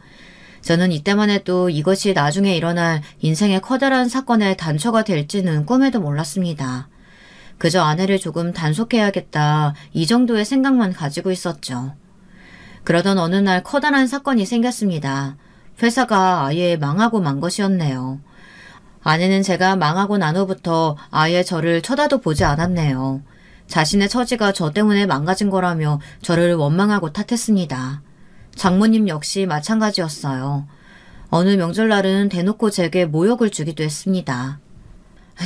저는 이때만 해도 이것이 나중에 일어날 인생의 커다란 사건의 단초가 될지는 꿈에도 몰랐습니다. 그저 아내를 조금 단속해야겠다 이 정도의 생각만 가지고 있었죠. 그러던 어느 날 커다란 사건이 생겼습니다. 회사가 아예 망하고 만 것이었네요. 아내는 제가 망하고 난 후부터 아예 저를 쳐다도 보지 않았네요. 자신의 처지가 저 때문에 망가진 거라며 저를 원망하고 탓했습니다. 장모님 역시 마찬가지였어요. 어느 명절날은 대놓고 제게 모욕을 주기도 했습니다.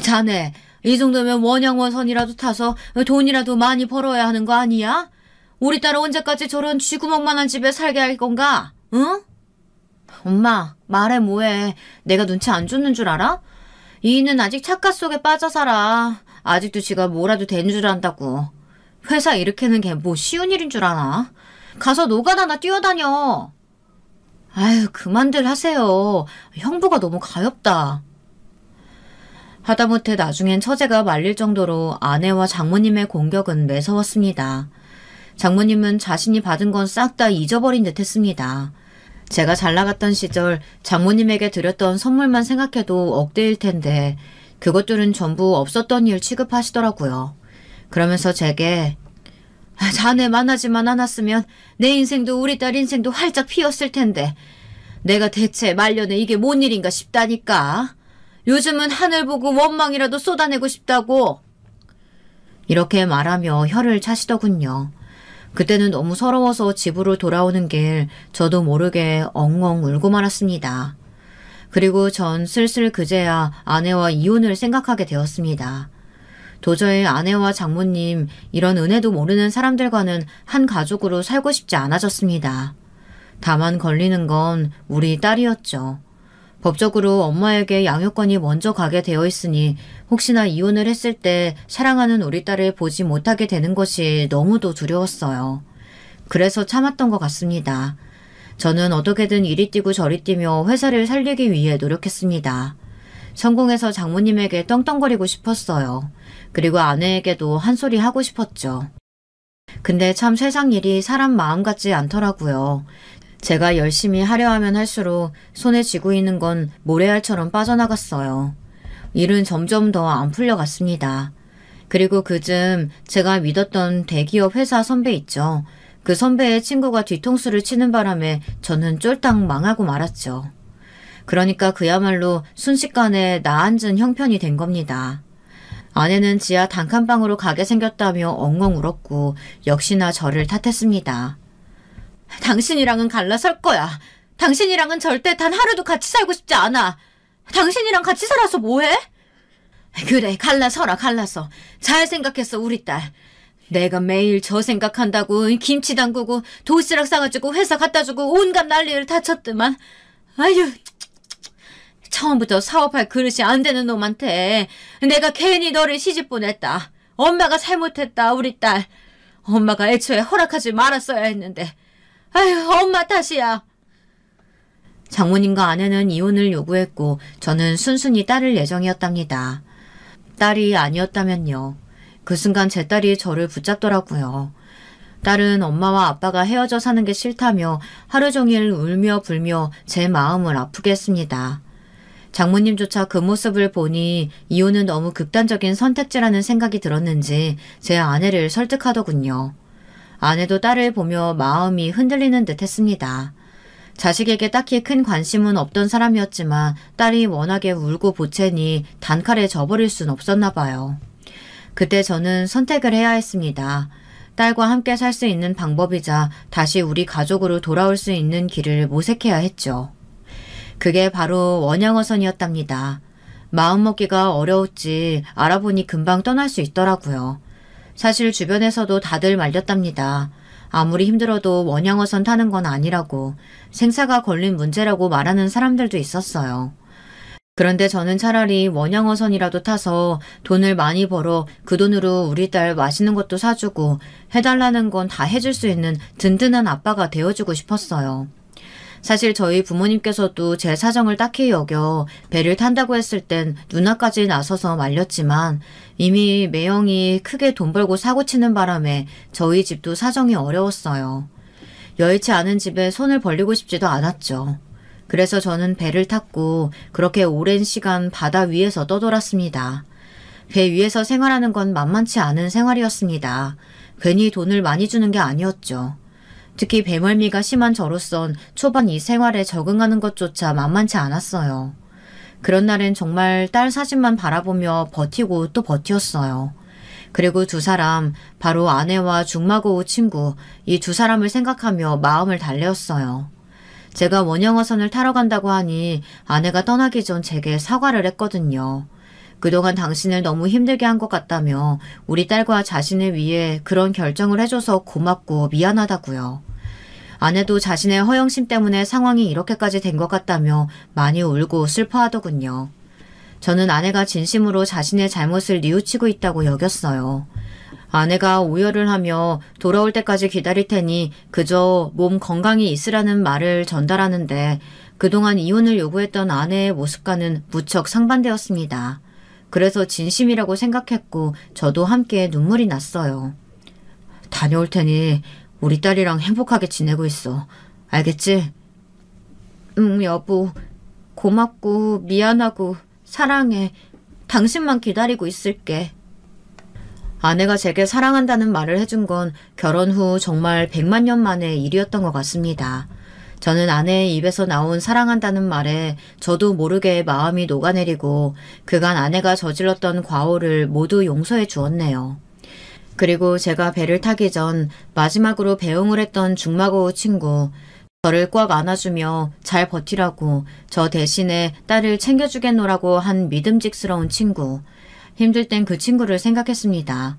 자네, 이 정도면 원양어선이라도 타서 돈이라도 많이 벌어야 하는 거 아니야? 우리 딸은 언제까지 저런 쥐구멍만한 집에 살게 할 건가? 응? 엄마, 말해 뭐해. 내가 눈치 안 줬는 줄 알아? 이는 아직 착각 속에 빠져 살아. 아직도 지가 뭐라도 되는 줄 안다고. 회사 일으키는 게 뭐 쉬운 일인 줄 아나? 가서 노가다나 뛰어다녀. 아유, 그만들 하세요. 형부가 너무 가엾다. 하다못해 나중엔 처제가 말릴 정도로 아내와 장모님의 공격은 매서웠습니다. 장모님은 자신이 받은 건 싹 다 잊어버린 듯 했습니다. 제가 잘 나갔던 시절 장모님에게 드렸던 선물만 생각해도 억대일 텐데 그것들은 전부 없었던 일 취급하시더라고요. 그러면서 제게 자네 만나지만 않았으면 내 인생도 우리 딸 인생도 활짝 피었을 텐데 내가 대체 말년에 이게 뭔 일인가 싶다니까. 요즘은 하늘 보고 원망이라도 쏟아내고 싶다고. 이렇게 말하며 혀를 차시더군요. 그때는 너무 서러워서 집으로 돌아오는 길 저도 모르게 엉엉 울고 말았습니다. 그리고 전 슬슬 그제야 아내와 이혼을 생각하게 되었습니다. 도저히 아내와 장모님 이런 은혜도 모르는 사람들과는 한 가족으로 살고 싶지 않아졌습니다. 다만 걸리는 건 우리 딸이었죠. 법적으로 엄마에게 양육권이 먼저 가게 되어 있으니 혹시나 이혼을 했을 때 사랑하는 우리 딸을 보지 못하게 되는 것이 너무도 두려웠어요. 그래서 참았던 것 같습니다. 저는 어떻게든 이리 뛰고 저리 뛰며 회사를 살리기 위해 노력했습니다. 성공해서 장모님에게 떵떵거리고 싶었어요. 그리고 아내에게도 한 소리 하고 싶었죠. 근데 참 세상 일이 사람 마음 같지 않더라고요. 제가 열심히 하려 하면 할수록 손에 쥐고 있는 건 모래알처럼 빠져나갔어요. 일은 점점 더 안 풀려갔습니다. 그리고 그즘 제가 믿었던 대기업 회사 선배 있죠. 그 선배의 친구가 뒤통수를 치는 바람에 저는 쫄딱 망하고 말았죠. 그러니까 그야말로 순식간에 나앉은 형편이 된 겁니다. 아내는 지하 단칸방으로 가게 생겼다며 엉엉 울었고 역시나 저를 탓했습니다. 당신이랑은 갈라설 거야. 당신이랑은 절대 단 하루도 같이 살고 싶지 않아. 당신이랑 같이 살아서 뭐해? 그래, 갈라서라, 갈라서. 잘 생각했어, 우리 딸. 내가 매일 저 생각한다고 김치 담그고 도시락 싸가지고 회사 갖다주고 온갖 난리를 다 쳤더만. 아유, 처음부터 사업할 그릇이 안 되는 놈한테 내가 괜히 너를 시집 보냈다. 엄마가 잘못했다, 우리 딸. 엄마가 애초에 허락하지 말았어야 했는데. 아유, 엄마 탓이야. 장모님과 아내는 이혼을 요구했고 저는 순순히 딸을 예정이었답니다. 딸이 아니었다면요. 그 순간 제 딸이 저를 붙잡더라고요. 딸은 엄마와 아빠가 헤어져 사는 게 싫다며 하루 종일 울며 불며 제 마음을 아프게 했습니다. 장모님조차 그 모습을 보니 이혼은 너무 극단적인 선택지라는 생각이 들었는지 제 아내를 설득하더군요. 아내도 딸을 보며 마음이 흔들리는 듯 했습니다. 자식에게 딱히 큰 관심은 없던 사람이었지만 딸이 워낙에 울고 보채니 단칼에 져버릴 순 없었나 봐요. 그때 저는 선택을 해야 했습니다. 딸과 함께 살 수 있는 방법이자 다시 우리 가족으로 돌아올 수 있는 길을 모색해야 했죠. 그게 바로 원양어선이었답니다. 마음먹기가 어려웠지 알아보니 금방 떠날 수 있더라고요. 사실 주변에서도 다들 말렸답니다. 아무리 힘들어도 원양어선 타는 건 아니라고, 생사가 걸린 문제라고 말하는 사람들도 있었어요. 그런데 저는 차라리 원양어선이라도 타서 돈을 많이 벌어 그 돈으로 우리 딸 맛있는 것도 사주고 해달라는 건 다 해줄 수 있는 든든한 아빠가 되어주고 싶었어요. 사실 저희 부모님께서도 제 사정을 딱히 여겨 배를 탄다고 했을 땐 누나까지 나서서 말렸지만 이미 매형이 크게 돈 벌고 사고치는 바람에 저희 집도 사정이 어려웠어요. 여의치 않은 집에 손을 벌리고 싶지도 않았죠. 그래서 저는 배를 탔고 그렇게 오랜 시간 바다 위에서 떠돌았습니다. 배 위에서 생활하는 건 만만치 않은 생활이었습니다. 괜히 돈을 많이 주는 게 아니었죠. 특히 배멀미가 심한 저로선 초반 이 생활에 적응하는 것조차 만만치 않았어요. 그런 날엔 정말 딸 사진만 바라보며 버티고 또 버티었어요. 그리고 두 사람, 바로 아내와 중마고우 친구, 이 두 사람을 생각하며 마음을 달래었어요. 제가 원형어선을 타러 간다고 하니 아내가 떠나기 전 제게 사과를 했거든요. 그동안 당신을 너무 힘들게 한 것 같다며 우리 딸과 자신을 위해 그런 결정을 해줘서 고맙고 미안하다고요. 아내도 자신의 허영심 때문에 상황이 이렇게까지 된 것 같다며 많이 울고 슬퍼하더군요. 저는 아내가 진심으로 자신의 잘못을 뉘우치고 있다고 여겼어요. 아내가 오열을 하며 돌아올 때까지 기다릴 테니 그저 몸 건강히 있으라는 말을 전달하는데 그동안 이혼을 요구했던 아내의 모습과는 무척 상반되었습니다. 그래서 진심이라고 생각했고 저도 함께 눈물이 났어요. 다녀올 테니 우리 딸이랑 행복하게 지내고 있어. 알겠지? 응, 여보. 고맙고 미안하고 사랑해. 당신만 기다리고 있을게. 아내가 제게 사랑한다는 말을 해준 건 결혼 후 정말 100만 년 만의 일이었던 것 같습니다. 저는 아내의 입에서 나온 사랑한다는 말에 저도 모르게 마음이 녹아내리고 그간 아내가 저질렀던 과오를 모두 용서해 주었네요. 그리고 제가 배를 타기 전 마지막으로 배웅을 했던 중마고우 친구, 저를 꽉 안아주며 잘 버티라고 저 대신에 딸을 챙겨주겠노라고 한 믿음직스러운 친구, 힘들 땐 그 친구를 생각했습니다.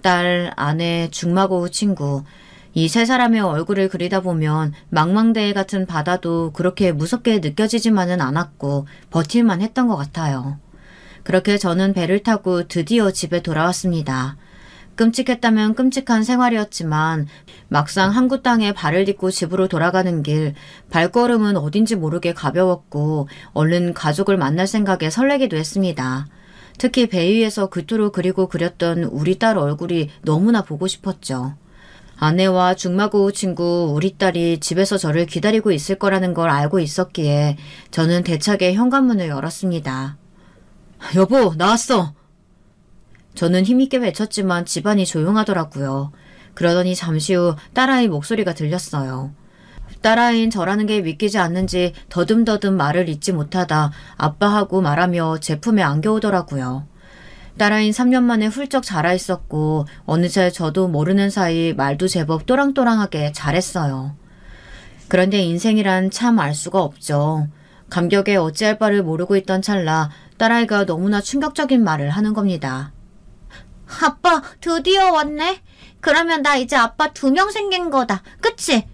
딸, 아내, 중마고우 친구, 이 세 사람의 얼굴을 그리다 보면 망망대해 같은 바다도 그렇게 무섭게 느껴지지만은 않았고 버틸만 했던 것 같아요. 그렇게 저는 배를 타고 드디어 집에 돌아왔습니다. 끔찍했다면 끔찍한 생활이었지만 막상 항구 땅에 발을 딛고 집으로 돌아가는 길, 발걸음은 어딘지 모르게 가벼웠고 얼른 가족을 만날 생각에 설레기도 했습니다. 특히 배 위에서 그토록 그리고 그렸던 우리 딸 얼굴이 너무나 보고 싶었죠. 아내와 중마고우 친구 우리 딸이 집에서 저를 기다리고 있을 거라는 걸 알고 있었기에 저는 대차게 현관문을 열었습니다. 여보, 나왔어! 저는 힘있게 외쳤지만 집안이 조용하더라고요. 그러더니 잠시 후 딸아이 목소리가 들렸어요. 딸아이인 저라는 게 믿기지 않는지 더듬더듬 말을 잇지 못하다 아빠하고 말하며 제 품에 안겨오더라고요. 딸아이는 3년 만에 훌쩍 자라 있었고 어느새 저도 모르는 사이 말도 제법 또랑또랑하게 잘했어요. 그런데 인생이란 참 알 수가 없죠. 감격에 어찌할 바를 모르고 있던 찰나 딸아이가 너무나 충격적인 말을 하는 겁니다. 아빠 드디어 왔네. 그러면 나 이제 아빠 2명 생긴 거다. 그치?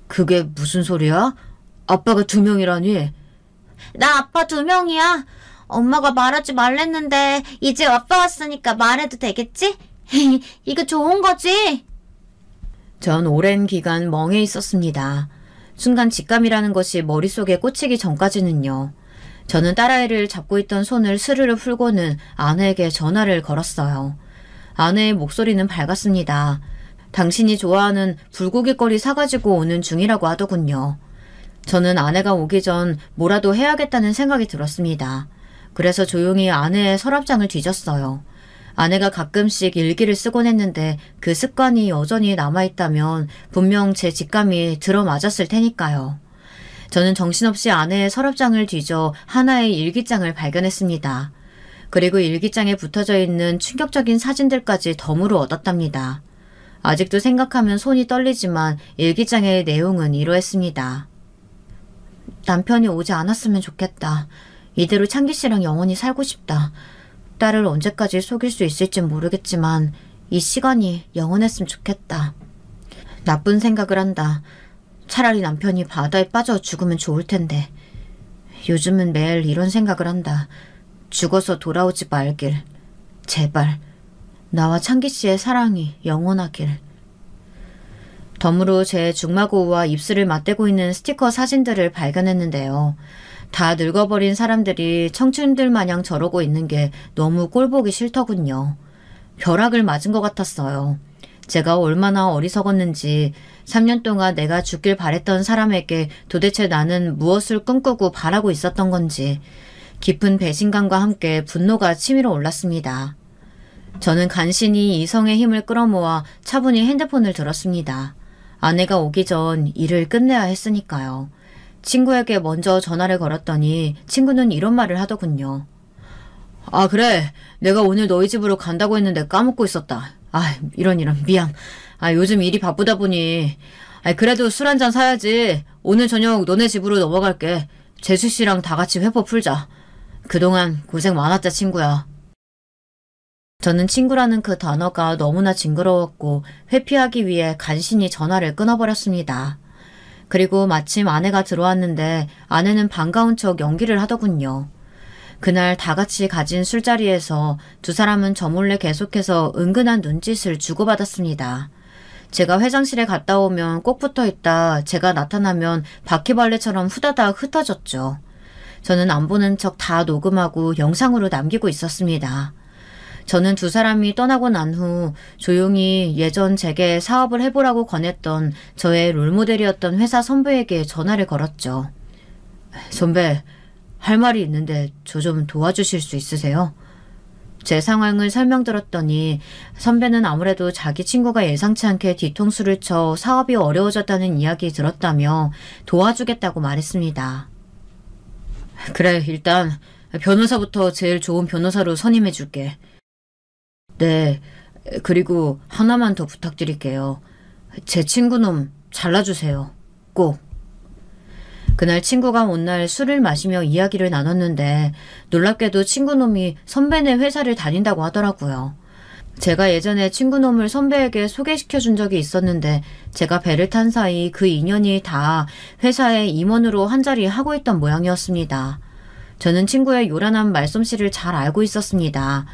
그게 무슨 소리야? 아빠가 2명이라니? 나 아빠 2명이야. 엄마가 말하지 말랬는데 이제 아빠 왔으니까 말해도 되겠지? 이거 좋은 거지? 전 오랜 기간 멍해 있었습니다. 순간 직감이라는 것이 머릿속에 꽂히기 전까지는요. 저는 딸아이를 잡고 있던 손을 스르르 풀고는 아내에게 전화를 걸었어요. 아내의 목소리는 밝았습니다. 당신이 좋아하는 불고기거리 사가지고 오는 중이라고 하더군요. 저는 아내가 오기 전 뭐라도 해야겠다는 생각이 들었습니다. 그래서 조용히 아내의 서랍장을 뒤졌어요. 아내가 가끔씩 일기를 쓰곤 했는데 그 습관이 여전히 남아있다면 분명 제 직감이 들어맞았을 테니까요. 저는 정신없이 아내의 서랍장을 뒤져 하나의 일기장을 발견했습니다. 그리고 일기장에 붙어져 있는 충격적인 사진들까지 덤으로 얻었답니다. 아직도 생각하면 손이 떨리지만 일기장의 내용은 이러했습니다. 남편이 오지 않았으면 좋겠다. 이대로 창기 씨랑 영원히 살고 싶다. 딸을 언제까지 속일 수 있을진 모르겠지만 이 시간이 영원했으면 좋겠다. 나쁜 생각을 한다. 차라리 남편이 바다에 빠져 죽으면 좋을 텐데. 요즘은 매일 이런 생각을 한다. 죽어서 돌아오지 말길. 제발. 나와 창기 씨의 사랑이 영원하길. 덤으로 제 중마고우와 입술을 맞대고 있는 스티커 사진들을 발견했는데요. 다 늙어버린 사람들이 청춘들 마냥 저러고 있는 게 너무 꼴보기 싫더군요. 벼락을 맞은 것 같았어요. 제가 얼마나 어리석었는지 3년 동안 내가 죽길 바랬던 사람에게 도대체 나는 무엇을 꿈꾸고 바라고 있었던 건지 깊은 배신감과 함께 분노가 치밀어 올랐습니다. 저는 간신히 이성의 힘을 끌어모아 차분히 핸드폰을 들었습니다. 아내가 오기 전 일을 끝내야 했으니까요. 친구에게 먼저 전화를 걸었더니 친구는 이런 말을 하더군요. 아, 그래. 내가 오늘 너희 집으로 간다고 했는데 까먹고 있었다. 아, 이런 미안. 아, 요즘 일이 바쁘다 보니. 아, 그래도 술 한잔 사야지. 오늘 저녁 너네 집으로 넘어갈게. 재수 씨랑 다 같이 회포 풀자. 그동안 고생 많았다, 친구야. 저는 친구라는 그 단어가 너무나 징그러웠고 회피하기 위해 간신히 전화를 끊어버렸습니다. 그리고 마침 아내가 들어왔는데 아내는 반가운 척 연기를 하더군요. 그날 다 같이 가진 술자리에서 두 사람은 저 몰래 계속해서 은근한 눈짓을 주고받았습니다. 제가 회장실에 갔다 오면 꼭 붙어있다 제가 나타나면 바퀴벌레처럼 후다닥 흩어졌죠. 저는 안 보는 척 다 녹음하고 영상으로 남기고 있었습니다. 저는 두 사람이 떠나고 난 후 조용히 예전 제게 사업을 해보라고 권했던 저의 롤모델이었던 회사 선배에게 전화를 걸었죠. 선배, 할 말이 있는데 저 좀 도와주실 수 있으세요? 제 상황을 설명드렸더니 선배는 아무래도 자기 친구가 예상치 않게 뒤통수를 쳐 사업이 어려워졌다는 이야기 들었다며 도와주겠다고 말했습니다. 그래, 일단 변호사부터 제일 좋은 변호사로 선임해줄게. 네, 그리고 하나만 더 부탁드릴게요. 제 친구놈 잘라주세요. 꼭. 그날 친구가 온 날 술을 마시며 이야기를 나눴는데 놀랍게도 친구놈이 선배네 회사를 다닌다고 하더라고요. 제가 예전에 친구놈을 선배에게 소개시켜준 적이 있었는데 제가 배를 탄 사이 그 인연이 다 회사에 임원으로 한 자리 하고 있던 모양이었습니다. 저는 친구의 요란한 말솜씨를 잘 알고 있었습니다.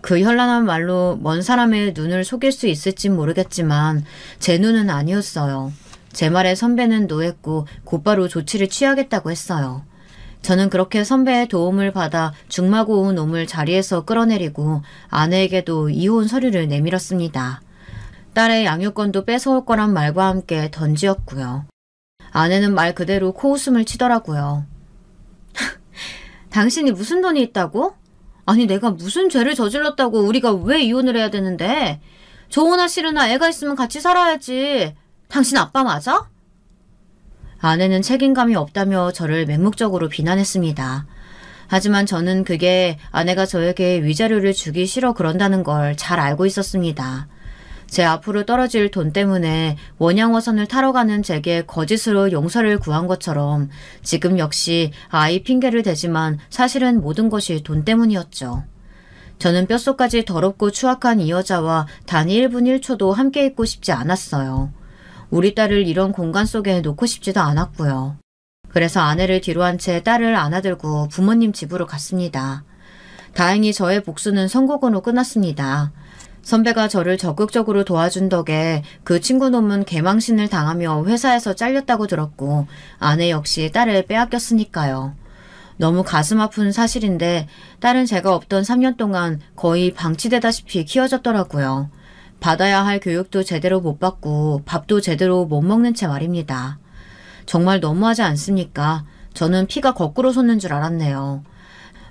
그 현란한 말로 먼 사람의 눈을 속일 수 있을진 모르겠지만 제 눈은 아니었어요. 제 말에 선배는 노했고 곧바로 조치를 취하겠다고 했어요. 저는 그렇게 선배의 도움을 받아 중마고운 놈을 자리에서 끌어내리고 아내에게도 이혼 서류를 내밀었습니다. 딸의 양육권도 뺏어올 거란 말과 함께 던지었고요. 아내는 말 그대로 코웃음을 치더라고요. 당신이 무슨 돈이 있다고? 아니 내가 무슨 죄를 저질렀다고 우리가 왜 이혼을 해야 되는데? 좋으나 싫으나 애가 있으면 같이 살아야지. 당신 아빠 맞아? 아내는 책임감이 없다며 저를 맹목적으로 비난했습니다. 하지만 저는 그게 아내가 저에게 위자료를 주기 싫어 그런다는 걸 잘 알고 있었습니다. 제 앞으로 떨어질 돈 때문에 원양어선을 타러 가는 제게 거짓으로 용서를 구한 것처럼 지금 역시 아이 핑계를 대지만 사실은 모든 것이 돈 때문이었죠. 저는 뼛속까지 더럽고 추악한 이 여자와 단 1분 1초도 함께 있고 싶지 않았어요. 우리 딸을 이런 공간 속에 놓고 싶지도 않았고요. 그래서 아내를 뒤로 한 채 딸을 안아들고 부모님 집으로 갔습니다. 다행히 저의 복수는 성공으로 끝났습니다. 선배가 저를 적극적으로 도와준 덕에 그 친구놈은 개망신을 당하며 회사에서 잘렸다고 들었고 아내 역시 딸을 빼앗겼으니까요. 너무 가슴 아픈 사실인데 딸은 제가 없던 3년 동안 거의 방치되다시피 키워졌더라고요. 받아야 할 교육도 제대로 못 받고 밥도 제대로 못 먹는 채 말입니다. 정말 너무하지 않습니까? 저는 피가 거꾸로 솟는 줄 알았네요.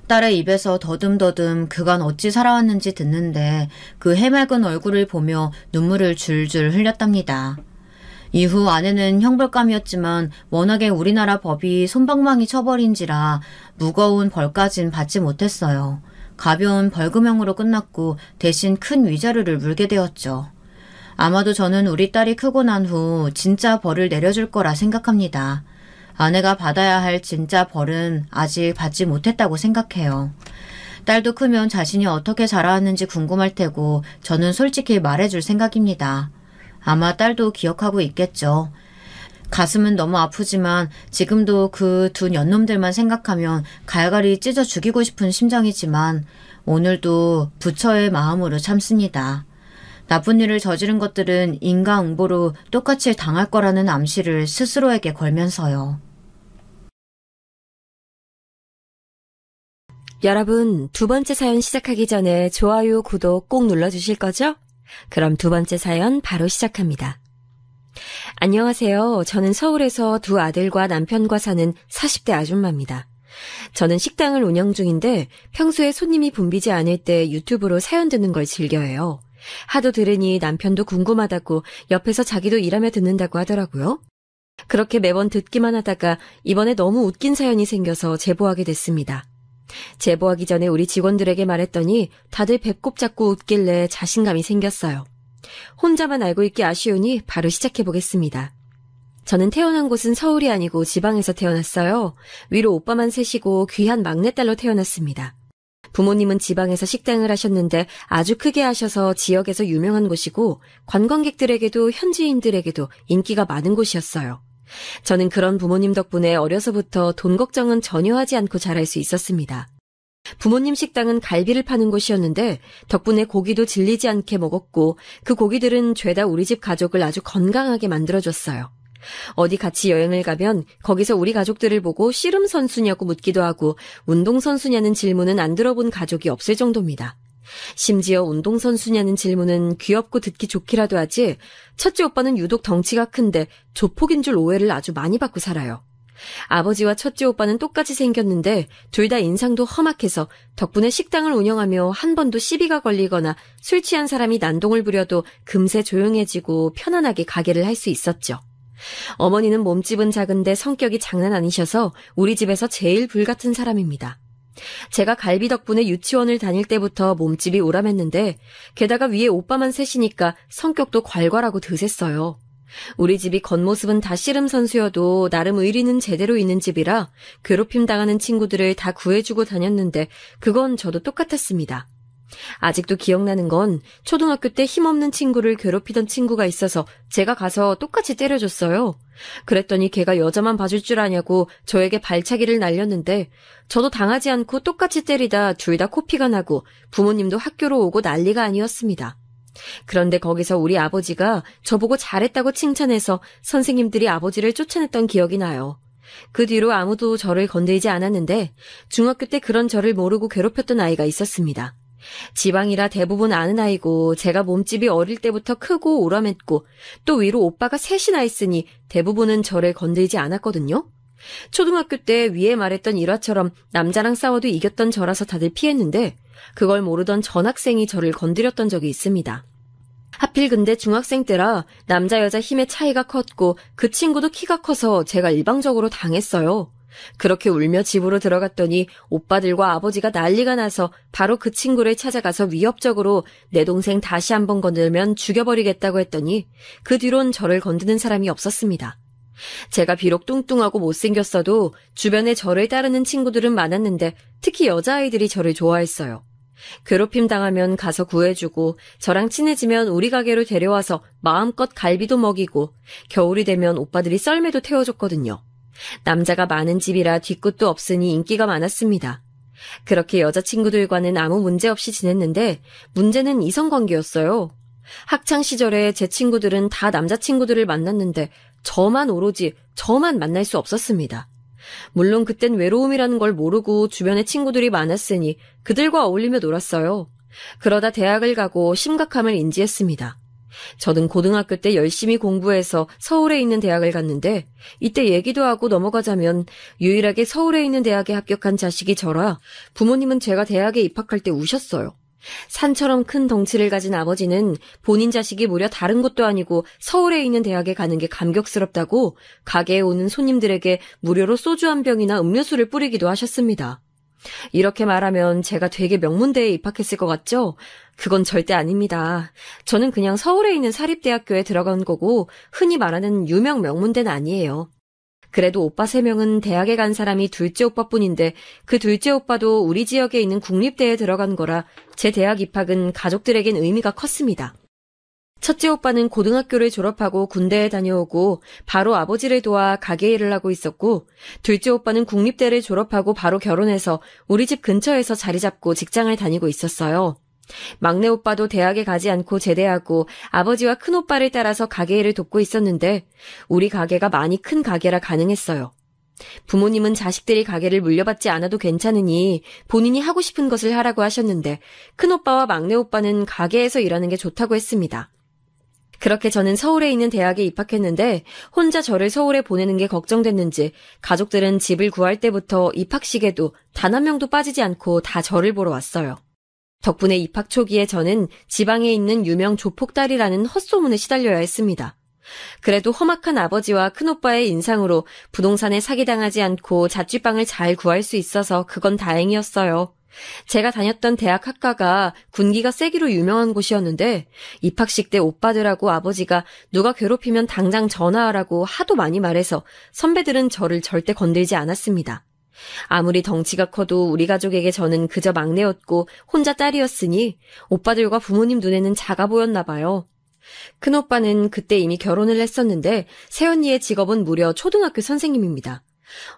딸의 입에서 더듬더듬 그간 어찌 살아왔는지 듣는데 그 해맑은 얼굴을 보며 눈물을 줄줄 흘렸답니다. 이후 아내는 형벌감이었지만 워낙에 우리나라 법이 솜방망이 쳐버린지라 무거운 벌까진 받지 못했어요. 가벼운 벌금형으로 끝났고 대신 큰 위자료를 물게 되었죠. 아마도 저는 우리 딸이 크고 난 후 진짜 벌을 내려줄 거라 생각합니다. 아내가 받아야 할 진짜 벌은 아직 받지 못했다고 생각해요. 딸도 크면 자신이 어떻게 자라왔는지 궁금할 테고 저는 솔직히 말해줄 생각입니다. 아마 딸도 기억하고 있겠죠. 가슴은 너무 아프지만 지금도 그 두 년놈들만 생각하면 갈갈이 찢어 죽이고 싶은 심정이지만 오늘도 부처의 마음으로 참습니다. 나쁜 일을 저지른 것들은 인과응보로 똑같이 당할 거라는 암시를 스스로에게 걸면서요. 여러분, 두 번째 사연 시작하기 전에 좋아요, 구독 꼭 눌러주실 거죠? 그럼 두 번째 사연 바로 시작합니다. 안녕하세요. 저는 서울에서 두 아들과 남편과 사는 40대 아줌마입니다. 저는 식당을 운영 중인데 평소에 손님이 붐비지 않을 때 유튜브로 사연 듣는 걸 즐겨해요. 하도 들으니 남편도 궁금하다고 옆에서 자기도 일하며 듣는다고 하더라고요. 그렇게 매번 듣기만 하다가 이번에 너무 웃긴 사연이 생겨서 제보하게 됐습니다. 제보하기 전에 우리 직원들에게 말했더니 다들 배꼽 잡고 웃길래 자신감이 생겼어요. 혼자만 알고 있기 아쉬우니 바로 시작해보겠습니다. 저는 태어난 곳은 서울이 아니고 지방에서 태어났어요. 위로 오빠만 셋이고 귀한 막내딸로 태어났습니다. 부모님은 지방에서 식당을 하셨는데 아주 크게 하셔서 지역에서 유명한 곳이고 관광객들에게도 현지인들에게도 인기가 많은 곳이었어요. 저는 그런 부모님 덕분에 어려서부터 돈 걱정은 전혀 하지 않고 자랄 수 있었습니다. 부모님 식당은 갈비를 파는 곳이었는데 덕분에 고기도 질리지 않게 먹었고 그 고기들은 죄다 우리 집 가족을 아주 건강하게 만들어줬어요. 어디 같이 여행을 가면 거기서 우리 가족들을 보고 씨름 선수냐고 묻기도 하고 운동 선수냐는 질문은 안 들어본 가족이 없을 정도입니다. 심지어 운동 선수냐는 질문은 귀엽고 듣기 좋기라도 하지 첫째 오빠는 유독 덩치가 큰데 조폭인 줄 오해를 아주 많이 받고 살아요. 아버지와 첫째 오빠는 똑같이 생겼는데 둘 다 인상도 험악해서 덕분에 식당을 운영하며 한 번도 시비가 걸리거나 술 취한 사람이 난동을 부려도 금세 조용해지고 편안하게 가게를 할 수 있었죠. 어머니는 몸집은 작은데 성격이 장난 아니셔서 우리 집에서 제일 불같은 사람입니다. 제가 갈비 덕분에 유치원을 다닐 때부터 몸집이 오람했는데 게다가 위에 오빠만 셋이니까 성격도 괄괄하고 드셌어요. 우리 집이 겉모습은 다 씨름 선수여도 나름 의리는 제대로 있는 집이라 괴롭힘 당하는 친구들을 다 구해주고 다녔는데 그건 저도 똑같았습니다. 아직도 기억나는 건 초등학교 때 힘없는 친구를 괴롭히던 친구가 있어서 제가 가서 똑같이 때려줬어요. 그랬더니 걔가 여자만 봐줄 줄 아냐고 저에게 발차기를 날렸는데 저도 당하지 않고 똑같이 때리다 둘 다 코피가 나고 부모님도 학교로 오고 난리가 아니었습니다. 그런데 거기서 우리 아버지가 저보고 잘했다고 칭찬해서 선생님들이 아버지를 쫓아냈던 기억이 나요. 그 뒤로 아무도 저를 건들지 않았는데 중학교 때 그런 저를 모르고 괴롭혔던 아이가 있었습니다. 지방이라 대부분 아는 아이고 제가 몸집이 어릴 때부터 크고 오람했고 또 위로 오빠가 셋이나 있으니 대부분은 저를 건들지 않았거든요. 초등학교 때 위에 말했던 일화처럼 남자랑 싸워도 이겼던 저라서 다들 피했는데 그걸 모르던 전학생이 저를 건드렸던 적이 있습니다. 하필 근데 중학생 때라 남자 여자 힘의 차이가 컸고 그 친구도 키가 커서 제가 일방적으로 당했어요. 그렇게 울며 집으로 들어갔더니 오빠들과 아버지가 난리가 나서 바로 그 친구를 찾아가서 위협적으로 내 동생 다시 한번 건들면 죽여버리겠다고 했더니 그 뒤론 저를 건드는 사람이 없었습니다. 제가 비록 뚱뚱하고 못생겼어도 주변에 저를 따르는 친구들은 많았는데 특히 여자아이들이 저를 좋아했어요. 괴롭힘 당하면 가서 구해주고 저랑 친해지면 우리 가게로 데려와서 마음껏 갈비도 먹이고 겨울이 되면 오빠들이 썰매도 태워줬거든요. 남자가 많은 집이라 뒤끝도 없으니 인기가 많았습니다. 그렇게 여자친구들과는 아무 문제 없이 지냈는데 문제는 이성관계였어요. 학창시절에 제 친구들은 다 남자친구들을 만났는데 오로지 저만 만날 수 없었습니다. 물론 그땐 외로움이라는 걸 모르고 주변에 친구들이 많았으니 그들과 어울리며 놀았어요. 그러다 대학을 가고 심각함을 인지했습니다. 저는 고등학교 때 열심히 공부해서 서울에 있는 대학을 갔는데 이때 얘기도 하고 넘어가자면 유일하게 서울에 있는 대학에 합격한 자식이 저라 부모님은 제가 대학에 입학할 때 우셨어요. 산처럼 큰 덩치를 가진 아버지는 본인 자식이 무려 다른 곳도 아니고 서울에 있는 대학에 가는 게 감격스럽다고 가게에 오는 손님들에게 무료로 소주 한 병이나 음료수를 뿌리기도 하셨습니다. 이렇게 말하면 제가 되게 명문대에 입학했을 것 같죠? 그건 절대 아닙니다. 저는 그냥 서울에 있는 사립대학교에 들어간 거고 흔히 말하는 유명 명문대는 아니에요. 그래도 오빠 3명은 대학에 간 사람이 둘째 오빠뿐인데 그 둘째 오빠도 우리 지역에 있는 국립대에 들어간 거라 제 대학 입학은 가족들에겐 의미가 컸습니다. 첫째 오빠는 고등학교를 졸업하고 군대에 다녀오고 바로 아버지를 도와 가게 일을 하고 있었고 둘째 오빠는 국립대를 졸업하고 바로 결혼해서 우리 집 근처에서 자리 잡고 직장을 다니고 있었어요. 막내 오빠도 대학에 가지 않고 제대하고 아버지와 큰 오빠를 따라서 가게 일을 돕고 있었는데 우리 가게가 많이 큰 가게라 가능했어요. 부모님은 자식들이 가게를 물려받지 않아도 괜찮으니 본인이 하고 싶은 것을 하라고 하셨는데 큰 오빠와 막내 오빠는 가게에서 일하는 게 좋다고 했습니다. 그렇게 저는 서울에 있는 대학에 입학했는데 혼자 저를 서울에 보내는 게 걱정됐는지 가족들은 집을 구할 때부터 입학식에도 단 한 명도 빠지지 않고 다 저를 보러 왔어요. 덕분에 입학 초기에 저는 지방에 있는 유명 조폭딸이라는 헛소문에 시달려야 했습니다. 그래도 험악한 아버지와 큰오빠의 인상으로 부동산에 사기당하지 않고 자취방을 잘 구할 수 있어서 그건 다행이었어요. 제가 다녔던 대학 학과가 군기가 세기로 유명한 곳이었는데 입학식 때 오빠들하고 아버지가 누가 괴롭히면 당장 전화하라고 하도 많이 말해서 선배들은 저를 절대 건들지 않았습니다. 아무리 덩치가 커도 우리 가족에게 저는 그저 막내였고 혼자 딸이었으니 오빠들과 부모님 눈에는 작아 보였나 봐요. 큰오빠는 그때 이미 결혼을 했었는데 새언니의 직업은 무려 초등학교 선생님입니다.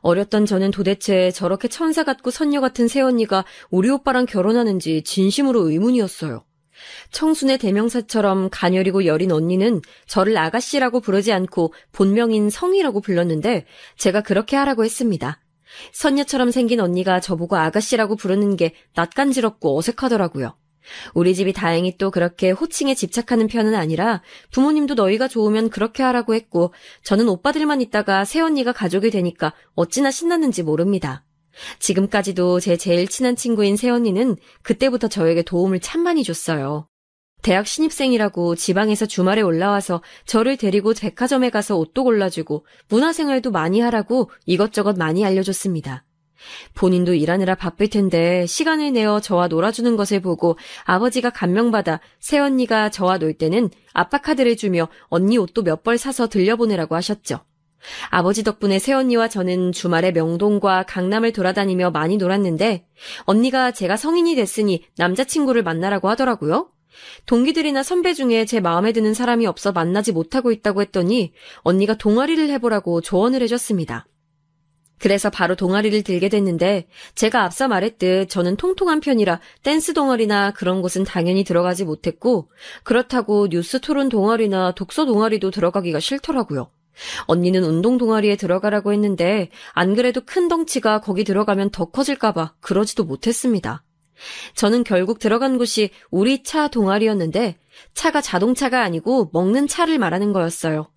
어렸던 저는 도대체 저렇게 천사 같고 선녀 같은 새언니가 우리 오빠랑 결혼하는지 진심으로 의문이었어요. 청순의 대명사처럼 가녀리고 여린 언니는 저를 아가씨라고 부르지 않고 본명인 성이라고 불렀는데 제가 그렇게 하라고 했습니다. 선녀처럼 생긴 언니가 저보고 아가씨라고 부르는 게 낯간지럽고 어색하더라고요. 우리 집이 다행히 또 그렇게 호칭에 집착하는 편은 아니라 부모님도 너희가 좋으면 그렇게 하라고 했고 저는 오빠들만 있다가 새언니가 가족이 되니까 어찌나 신났는지 모릅니다. 지금까지도 제 제일 친한 친구인 새언니는 그때부터 저에게 도움을 참 많이 줬어요. 대학 신입생이라고 지방에서 주말에 올라와서 저를 데리고 백화점에 가서 옷도 골라주고 문화생활도 많이 하라고 이것저것 많이 알려줬습니다. 본인도 일하느라 바쁠 텐데 시간을 내어 저와 놀아주는 것을 보고 아버지가 감명받아 새언니가 저와 놀 때는 아빠 카드를 주며 언니 옷도 몇 벌 사서 들려보내라고 하셨죠. 아버지 덕분에 새언니와 저는 주말에 명동과 강남을 돌아다니며 많이 놀았는데 언니가 제가 성인이 됐으니 남자친구를 만나라고 하더라고요. 동기들이나 선배 중에 제 마음에 드는 사람이 없어 만나지 못하고 있다고 했더니 언니가 동아리를 해보라고 조언을 해줬습니다. 그래서 바로 동아리를 들게 됐는데 제가 앞서 말했듯 저는 통통한 편이라 댄스 동아리나 그런 곳은 당연히 들어가지 못했고 그렇다고 뉴스 토론 동아리나 독서 동아리도 들어가기가 싫더라고요. 언니는 운동 동아리에 들어가라고 했는데 안 그래도 큰 덩치가 거기 들어가면 더 커질까봐 그러지도 못했습니다. 저는 결국 들어간 곳이 우리 차 동아리였는데 차가 자동차가 아니고 먹는 차를 말하는 거였어요.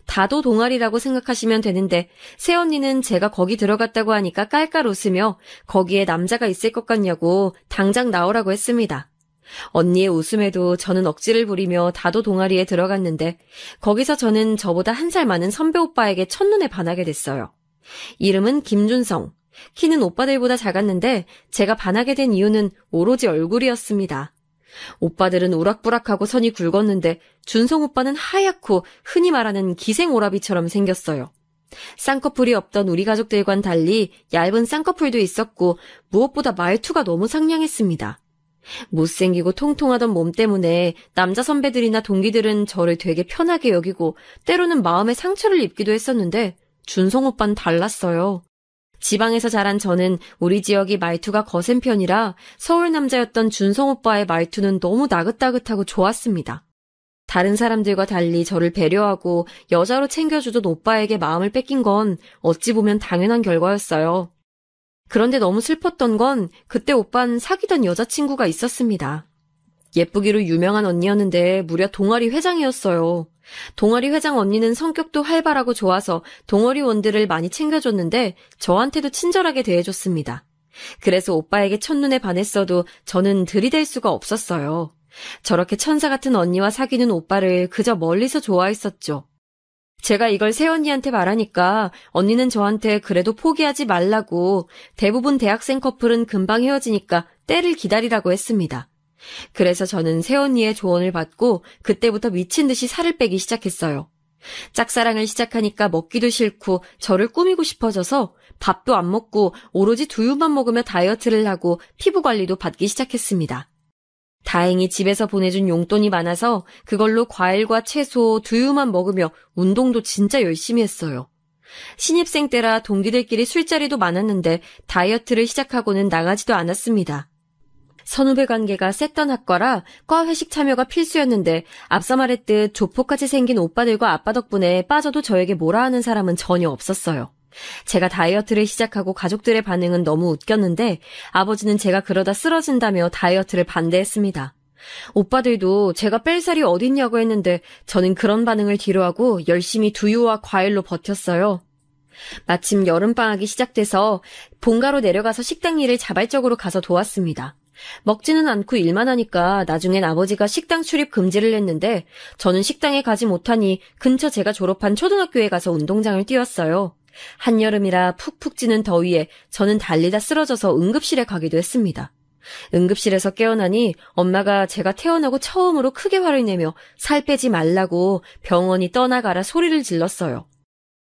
다도 동아리라고 생각하시면 되는데 새언니는 제가 거기 들어갔다고 하니까 깔깔 웃으며 거기에 남자가 있을 것 같냐고 당장 나오라고 했습니다. 언니의 웃음에도 저는 억지를 부리며 다도 동아리에 들어갔는데 거기서 저는 저보다 1살 많은 선배 오빠에게 첫눈에 반하게 됐어요. 이름은 김준성. 키는 오빠들보다 작았는데 제가 반하게 된 이유는 오로지 얼굴이었습니다. 오빠들은 우락부락하고 선이 굵었는데 준성 오빠는 하얗고 흔히 말하는 기생오라비처럼 생겼어요. 쌍꺼풀이 없던 우리 가족들과는 달리 얇은 쌍꺼풀도 있었고 무엇보다 말투가 너무 상냥했습니다. 못생기고 통통하던 몸 때문에 남자 선배들이나 동기들은 저를 되게 편하게 여기고 때로는 마음에 상처를 입기도 했었는데 준성 오빠는 달랐어요. 지방에서 자란 저는 우리 지역이 말투가 거센 편이라 서울 남자였던 준성 오빠의 말투는 너무 나긋나긋하고 좋았습니다. 다른 사람들과 달리 저를 배려하고 여자로 챙겨주던 오빠에게 마음을 뺏긴 건 어찌 보면 당연한 결과였어요. 그런데 너무 슬펐던 건 그때 오빠는 사귀던 여자친구가 있었습니다. 예쁘기로 유명한 언니였는데 무려 동아리 회장이었어요. 동아리 회장 언니는 성격도 활발하고 좋아서 동아리원들을 많이 챙겨줬는데 저한테도 친절하게 대해줬습니다. 그래서 오빠에게 첫눈에 반했어도 저는 들이댈 수가 없었어요. 저렇게 천사 같은 언니와 사귀는 오빠를 그저 멀리서 좋아했었죠. 제가 이걸 새언니한테 말하니까 언니는 저한테 그래도 포기하지 말라고 대부분 대학생 커플은 금방 헤어지니까 때를 기다리라고 했습니다. 그래서 저는 새언니의 조언을 받고 그때부터 미친 듯이 살을 빼기 시작했어요. 짝사랑을 시작하니까 먹기도 싫고 저를 꾸미고 싶어져서 밥도 안 먹고 오로지 두유만 먹으며 다이어트를 하고 피부 관리도 받기 시작했습니다. 다행히 집에서 보내준 용돈이 많아서 그걸로 과일과 채소, 두유만 먹으며 운동도 진짜 열심히 했어요. 신입생 때라 동기들끼리 술자리도 많았는데 다이어트를 시작하고는 나가지도 않았습니다. 선후배 관계가 셌던 학과라 과 회식 참여가 필수였는데 앞서 말했듯 조폭같이 생긴 오빠들과 아빠 덕분에 빠져도 저에게 뭐라 하는 사람은 전혀 없었어요. 제가 다이어트를 시작하고 가족들의 반응은 너무 웃겼는데 아버지는 제가 그러다 쓰러진다며 다이어트를 반대했습니다. 오빠들도 제가 뺄 살이 어딨냐고 했는데 저는 그런 반응을 뒤로하고 열심히 두유와 과일로 버텼어요. 마침 여름방학이 시작돼서 본가로 내려가서 식당 일을 자발적으로 가서 도왔습니다. 먹지는 않고 일만 하니까 나중엔 아버지가 식당 출입 금지를 했는데 저는 식당에 가지 못하니 근처 제가 졸업한 초등학교에 가서 운동장을 뛰었어요. 한여름이라 푹푹 찌는 더위에 저는 달리다 쓰러져서 응급실에 가기도 했습니다. 응급실에서 깨어나니 엄마가 제가 태어나고 처음으로 크게 화를 내며 살 빼지 말라고 병원이 떠나가라 소리를 질렀어요.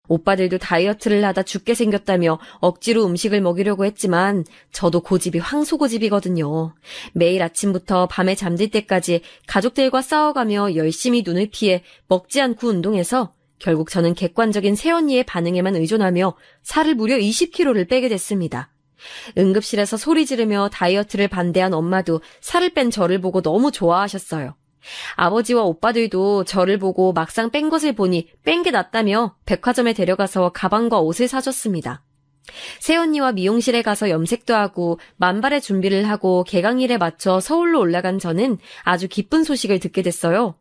오빠들도 다이어트를 하다 죽게 생겼다며 억지로 음식을 먹이려고 했지만 저도 고집이 황소고집이거든요. 매일 아침부터 밤에 잠들 때까지 가족들과 싸워가며 열심히 눈을 피해 먹지 않고 운동해서 결국 저는 객관적인 새언니의 반응에만 의존하며 살을 무려 20kg를 빼게 됐습니다. 응급실에서 소리 지르며 다이어트를 반대한 엄마도 살을 뺀 저를 보고 너무 좋아하셨어요. 아버지와 오빠들도 저를 보고 막상 뺀 것을 보니 뺀 게 낫다며 백화점에 데려가서 가방과 옷을 사줬습니다. 새언니와 미용실에 가서 염색도 하고 만발의 준비를 하고 개강일에 맞춰 서울로 올라간 저는 아주 기쁜 소식을 듣게 됐어요.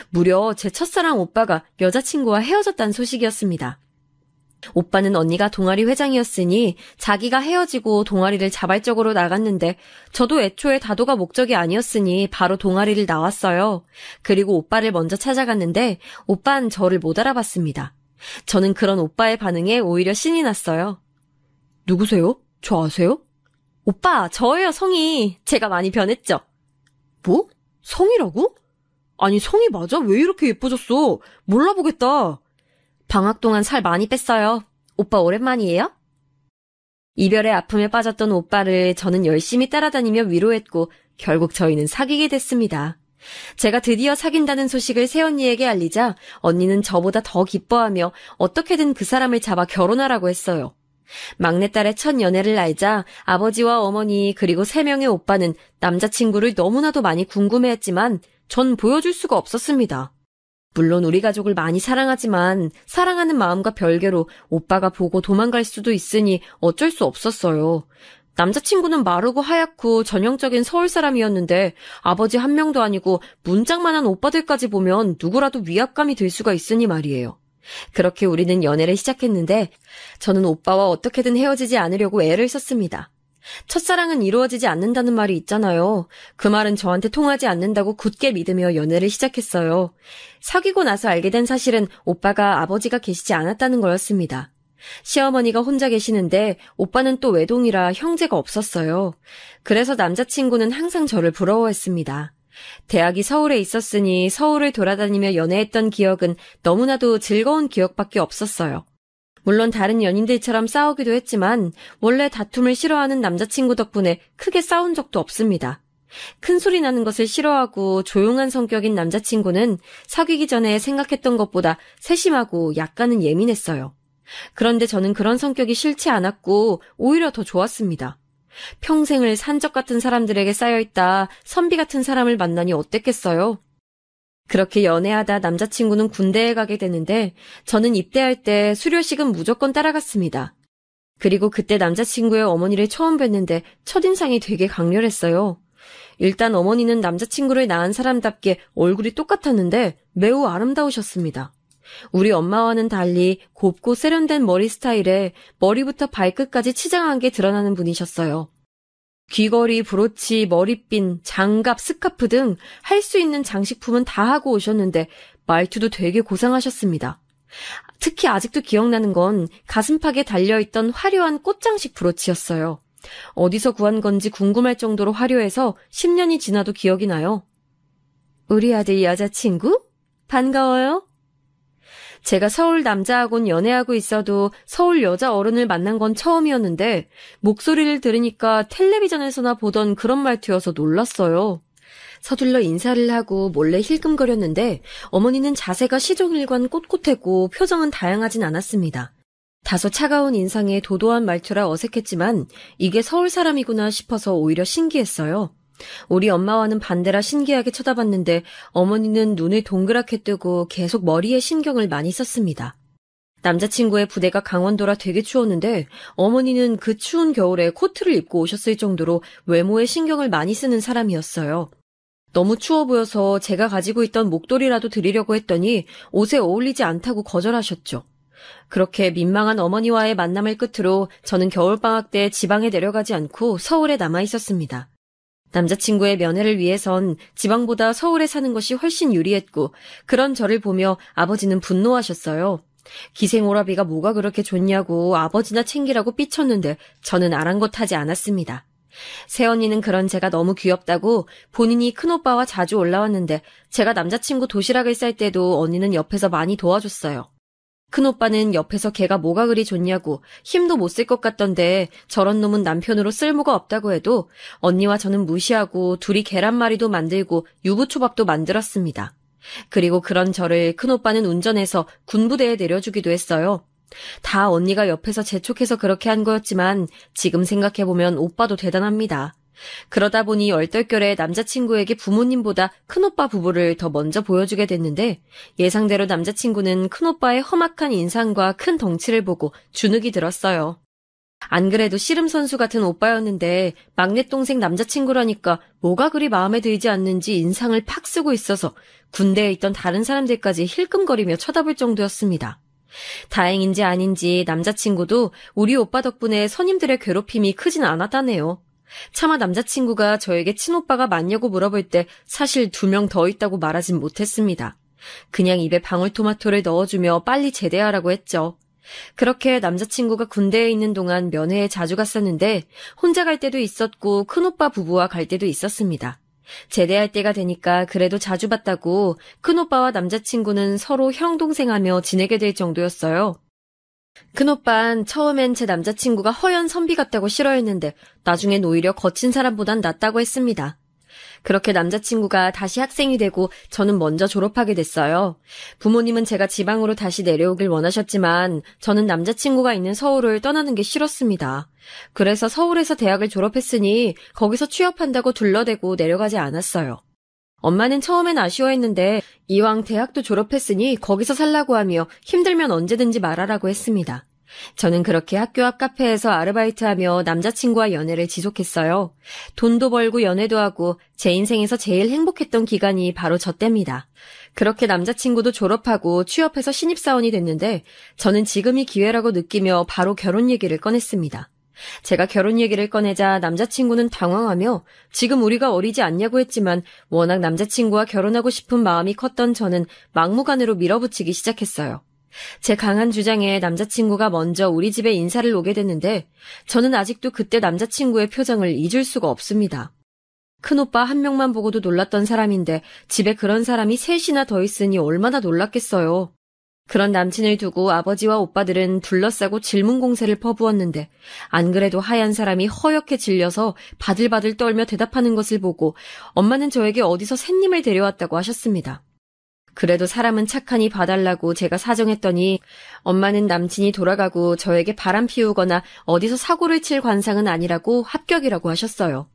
무려 제 첫사랑 오빠가 여자친구와 헤어졌다는 소식이었습니다. 오빠는 언니가 동아리 회장이었으니 자기가 헤어지고 동아리를 자발적으로 나갔는데 저도 애초에 다도가 목적이 아니었으니 바로 동아리를 나왔어요. 그리고 오빠를 먼저 찾아갔는데 오빠는 저를 못 알아봤습니다. 저는 그런 오빠의 반응에 오히려 신이 났어요. 누구세요? 저 아세요? 오빠, 저예요, 성희. 제가 많이 변했죠? 뭐? 성희라고? 아니, 성희 맞아? 왜 이렇게 예뻐졌어? 몰라보겠다. 방학 동안 살 많이 뺐어요. 오빠 오랜만이에요? 이별의 아픔에 빠졌던 오빠를 저는 열심히 따라다니며 위로했고 결국 저희는 사귀게 됐습니다. 제가 드디어 사귄다는 소식을 새언니에게 알리자 언니는 저보다 더 기뻐하며 어떻게든 그 사람을 잡아 결혼하라고 했어요. 막내딸의 첫 연애를 알자 아버지와 어머니 그리고 3명의 오빠는 남자친구를 너무나도 많이 궁금해했지만 전 보여줄 수가 없었습니다. 물론 우리 가족을 많이 사랑하지만 사랑하는 마음과 별개로 오빠가 보고 도망갈 수도 있으니 어쩔 수 없었어요. 남자친구는 마르고 하얗고 전형적인 서울 사람이었는데 아버지 한 명도 아니고 문짝만한 오빠들까지 보면 누구라도 위압감이 들 수가 있으니 말이에요. 그렇게 우리는 연애를 시작했는데 저는 오빠와 어떻게든 헤어지지 않으려고 애를 썼습니다. 첫사랑은 이루어지지 않는다는 말이 있잖아요. 그 말은 저한테 통하지 않는다고 굳게 믿으며 연애를 시작했어요. 사귀고 나서 알게 된 사실은 오빠가 아버지가 계시지 않았다는 거였습니다. 시어머니가 혼자 계시는데 오빠는 또 외동이라 형제가 없었어요. 그래서 남자친구는 항상 저를 부러워했습니다. 대학이 서울에 있었으니 서울을 돌아다니며 연애했던 기억은 너무나도 즐거운 기억밖에 없었어요. 물론 다른 연인들처럼 싸우기도 했지만 원래 다툼을 싫어하는 남자친구 덕분에 크게 싸운 적도 없습니다. 큰 소리 나는 것을 싫어하고 조용한 성격인 남자친구는 사귀기 전에 생각했던 것보다 세심하고 약간은 예민했어요. 그런데 저는 그런 성격이 싫지 않았고 오히려 더 좋았습니다. 평생을 산적 같은 사람들에게 쌓여있다 선비 같은 사람을 만나니 어땠겠어요? 그렇게 연애하다 남자친구는 군대에 가게 되는데 저는 입대할 때 수료식은 무조건 따라갔습니다. 그리고 그때 남자친구의 어머니를 처음 뵀는데 첫인상이 되게 강렬했어요. 일단 어머니는 남자친구를 낳은 사람답게 얼굴이 똑같았는데 매우 아름다우셨습니다. 우리 엄마와는 달리 곱고 세련된 머리 스타일에 머리부터 발끝까지 치장한 게 드러나는 분이셨어요. 귀걸이, 브로치, 머리핀, 장갑, 스카프 등 할 수 있는 장식품은 다 하고 오셨는데 말투도 되게 고상하셨습니다. 특히 아직도 기억나는 건 가슴팍에 달려있던 화려한 꽃장식 브로치였어요. 어디서 구한 건지 궁금할 정도로 화려해서 10년이 지나도 기억이 나요. 우리 아들 여자친구? 반가워요. 제가 서울 남자하고는 연애하고 있어도 서울 여자 어른을 만난 건 처음이었는데 목소리를 들으니까 텔레비전에서나 보던 그런 말투여서 놀랐어요. 서둘러 인사를 하고 몰래 힐끔거렸는데 어머니는 자세가 시종일관 꼿꼿했고 표정은 다양하진 않았습니다. 다소 차가운 인상에 도도한 말투라 어색했지만 이게 서울 사람이구나 싶어서 오히려 신기했어요. 우리 엄마와는 반대라 신기하게 쳐다봤는데 어머니는 눈을 동그랗게 뜨고 계속 머리에 신경을 많이 썼습니다. 남자친구의 부대가 강원도라 되게 추웠는데 어머니는 그 추운 겨울에 코트를 입고 오셨을 정도로 외모에 신경을 많이 쓰는 사람이었어요. 너무 추워 보여서 제가 가지고 있던 목도리라도 드리려고 했더니 옷에 어울리지 않다고 거절하셨죠. 그렇게 민망한 어머니와의 만남을 끝으로 저는 겨울방학 때 지방에 내려가지 않고 서울에 남아 있었습니다. 남자친구의 면회를 위해선 지방보다 서울에 사는 것이 훨씬 유리했고 그런 저를 보며 아버지는 분노하셨어요. 기생오라비가 뭐가 그렇게 좋냐고 아버지나 챙기라고 삐쳤는데 저는 아랑곳하지 않았습니다. 새언니는 그런 제가 너무 귀엽다고 본인이 큰오빠와 자주 올라왔는데 제가 남자친구 도시락을 쌀 때도 언니는 옆에서 많이 도와줬어요. 큰오빠는 옆에서 걔가 뭐가 그리 좋냐고 힘도 못 쓸 것 같던데 저런 놈은 남편으로 쓸모가 없다고 해도 언니와 저는 무시하고 둘이 계란말이도 만들고 유부초밥도 만들었습니다. 그리고 그런 저를 큰오빠는 운전해서 군부대에 내려주기도 했어요. 다 언니가 옆에서 재촉해서 그렇게 한 거였지만 지금 생각해보면 오빠도 대단합니다. 그러다 보니 얼떨결에 남자친구에게 부모님보다 큰오빠 부부를 더 먼저 보여주게 됐는데 예상대로 남자친구는 큰오빠의 험악한 인상과 큰 덩치를 보고 주눅이 들었어요. 안 그래도 씨름 선수 같은 오빠였는데 막내 동생 남자친구라니까 뭐가 그리 마음에 들지 않는지 인상을 팍 쓰고 있어서 군대에 있던 다른 사람들까지 힐끔거리며 쳐다볼 정도였습니다. 다행인지 아닌지 남자친구도 우리 오빠 덕분에 선임들의 괴롭힘이 크진 않았다네요. 차마 남자친구가 저에게 친오빠가 맞냐고 물어볼 때 사실 2명 더 있다고 말하진 못했습니다. 그냥 입에 방울토마토를 넣어주며 빨리 제대하라고 했죠. 그렇게 남자친구가 군대에 있는 동안 면회에 자주 갔었는데 혼자 갈 때도 있었고 큰오빠 부부와 갈 때도 있었습니다. 제대할 때가 되니까 그래도 자주 봤다고 큰오빠와 남자친구는 서로 형동생하며 지내게 될 정도였어요. 큰오빠는 처음엔 제 남자친구가 허연 선비 같다고 싫어했는데 나중엔 오히려 거친 사람보단 낫다고 했습니다. 그렇게 남자친구가 다시 학생이 되고 저는 먼저 졸업하게 됐어요. 부모님은 제가 지방으로 다시 내려오길 원하셨지만 저는 남자친구가 있는 서울을 떠나는 게 싫었습니다. 그래서 서울에서 대학을 졸업했으니 거기서 취업한다고 둘러대고 내려가지 않았어요. 엄마는 처음엔 아쉬워했는데 이왕 대학도 졸업했으니 거기서 살라고 하며 힘들면 언제든지 말하라고 했습니다. 저는 그렇게 학교 앞 카페에서 아르바이트하며 남자친구와 연애를 지속했어요. 돈도 벌고 연애도 하고 제 인생에서 제일 행복했던 기간이 바로 저 때입니다. 그렇게 남자친구도 졸업하고 취업해서 신입사원이 됐는데 저는 지금이 기회라고 느끼며 바로 결혼 얘기를 꺼냈습니다. 제가 결혼 얘기를 꺼내자 남자친구는 당황하며 지금 우리가 어리지 않냐고 했지만 워낙 남자친구와 결혼하고 싶은 마음이 컸던 저는 막무가내로 밀어붙이기 시작했어요. 제 강한 주장에 남자친구가 먼저 우리 집에 인사를 오게 됐는데 저는 아직도 그때 남자친구의 표정을 잊을 수가 없습니다. 큰오빠 한 명만 보고도 놀랐던 사람인데 집에 그런 사람이 셋이나 더 있으니 얼마나 놀랐겠어요. 그런 남친을 두고 아버지와 오빠들은 둘러싸고 질문 공세를 퍼부었는데 안 그래도 하얀 사람이 허옇게 질려서 바들바들 떨며 대답하는 것을 보고 엄마는 저에게 어디서 샌님을 데려왔다고 하셨습니다. 그래도 사람은 착하니 봐달라고 제가 사정했더니 엄마는 남친이 돌아가고 저에게 바람 피우거나 어디서 사고를 칠 관상은 아니라고 합격이라고 하셨어요.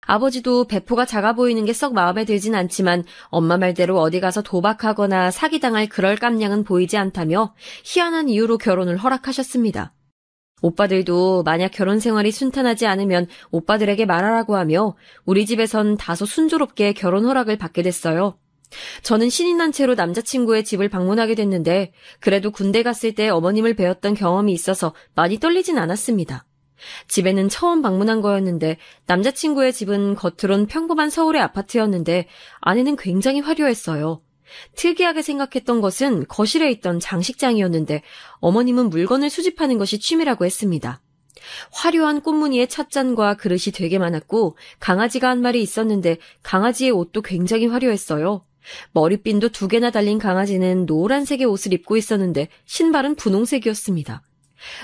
아버지도 배포가 작아 보이는 게 썩 마음에 들진 않지만 엄마 말대로 어디 가서 도박하거나 사기당할 그럴 깜냥은 보이지 않다며 희한한 이유로 결혼을 허락하셨습니다. 오빠들도 만약 결혼 생활이 순탄하지 않으면 오빠들에게 말하라고 하며 우리 집에선 다소 순조롭게 결혼 허락을 받게 됐어요. 저는 신이 난 채로 남자친구의 집을 방문하게 됐는데 그래도 군대 갔을 때 어머님을 뵈었던 경험이 있어서 많이 떨리진 않았습니다. 집에는 처음 방문한 거였는데 남자친구의 집은 겉으론 평범한 서울의 아파트였는데 안에는 굉장히 화려했어요. 특이하게 생각했던 것은 거실에 있던 장식장이었는데 어머님은 물건을 수집하는 것이 취미라고 했습니다. 화려한 꽃무늬의 찻잔과 그릇이 되게 많았고 강아지가 한 마리 있었는데 강아지의 옷도 굉장히 화려했어요. 머리핀도 2개나 달린 강아지는 노란색의 옷을 입고 있었는데 신발은 분홍색이었습니다.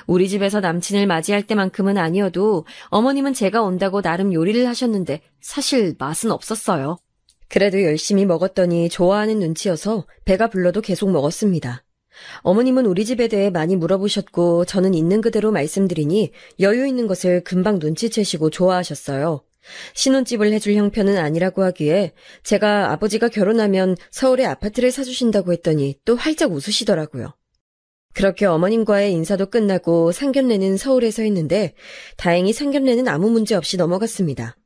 우리 집에서 남친을 맞이할 때만큼은 아니어도 어머님은 제가 온다고 나름 요리를 하셨는데 사실 맛은 없었어요. 그래도 열심히 먹었더니 좋아하는 눈치여서 배가 불러도 계속 먹었습니다. 어머님은 우리 집에 대해 많이 물어보셨고 저는 있는 그대로 말씀드리니 여유 있는 것을 금방 눈치채시고 좋아하셨어요. 신혼집을 해줄 형편은 아니라고 하기에 제가 아버지가 결혼하면 서울에 아파트를 사주신다고 했더니 또 활짝 웃으시더라고요. 그렇게 어머님과의 인사도 끝나고 상견례는 서울에서 했는데 다행히 상견례는 아무 문제 없이 넘어갔습니다.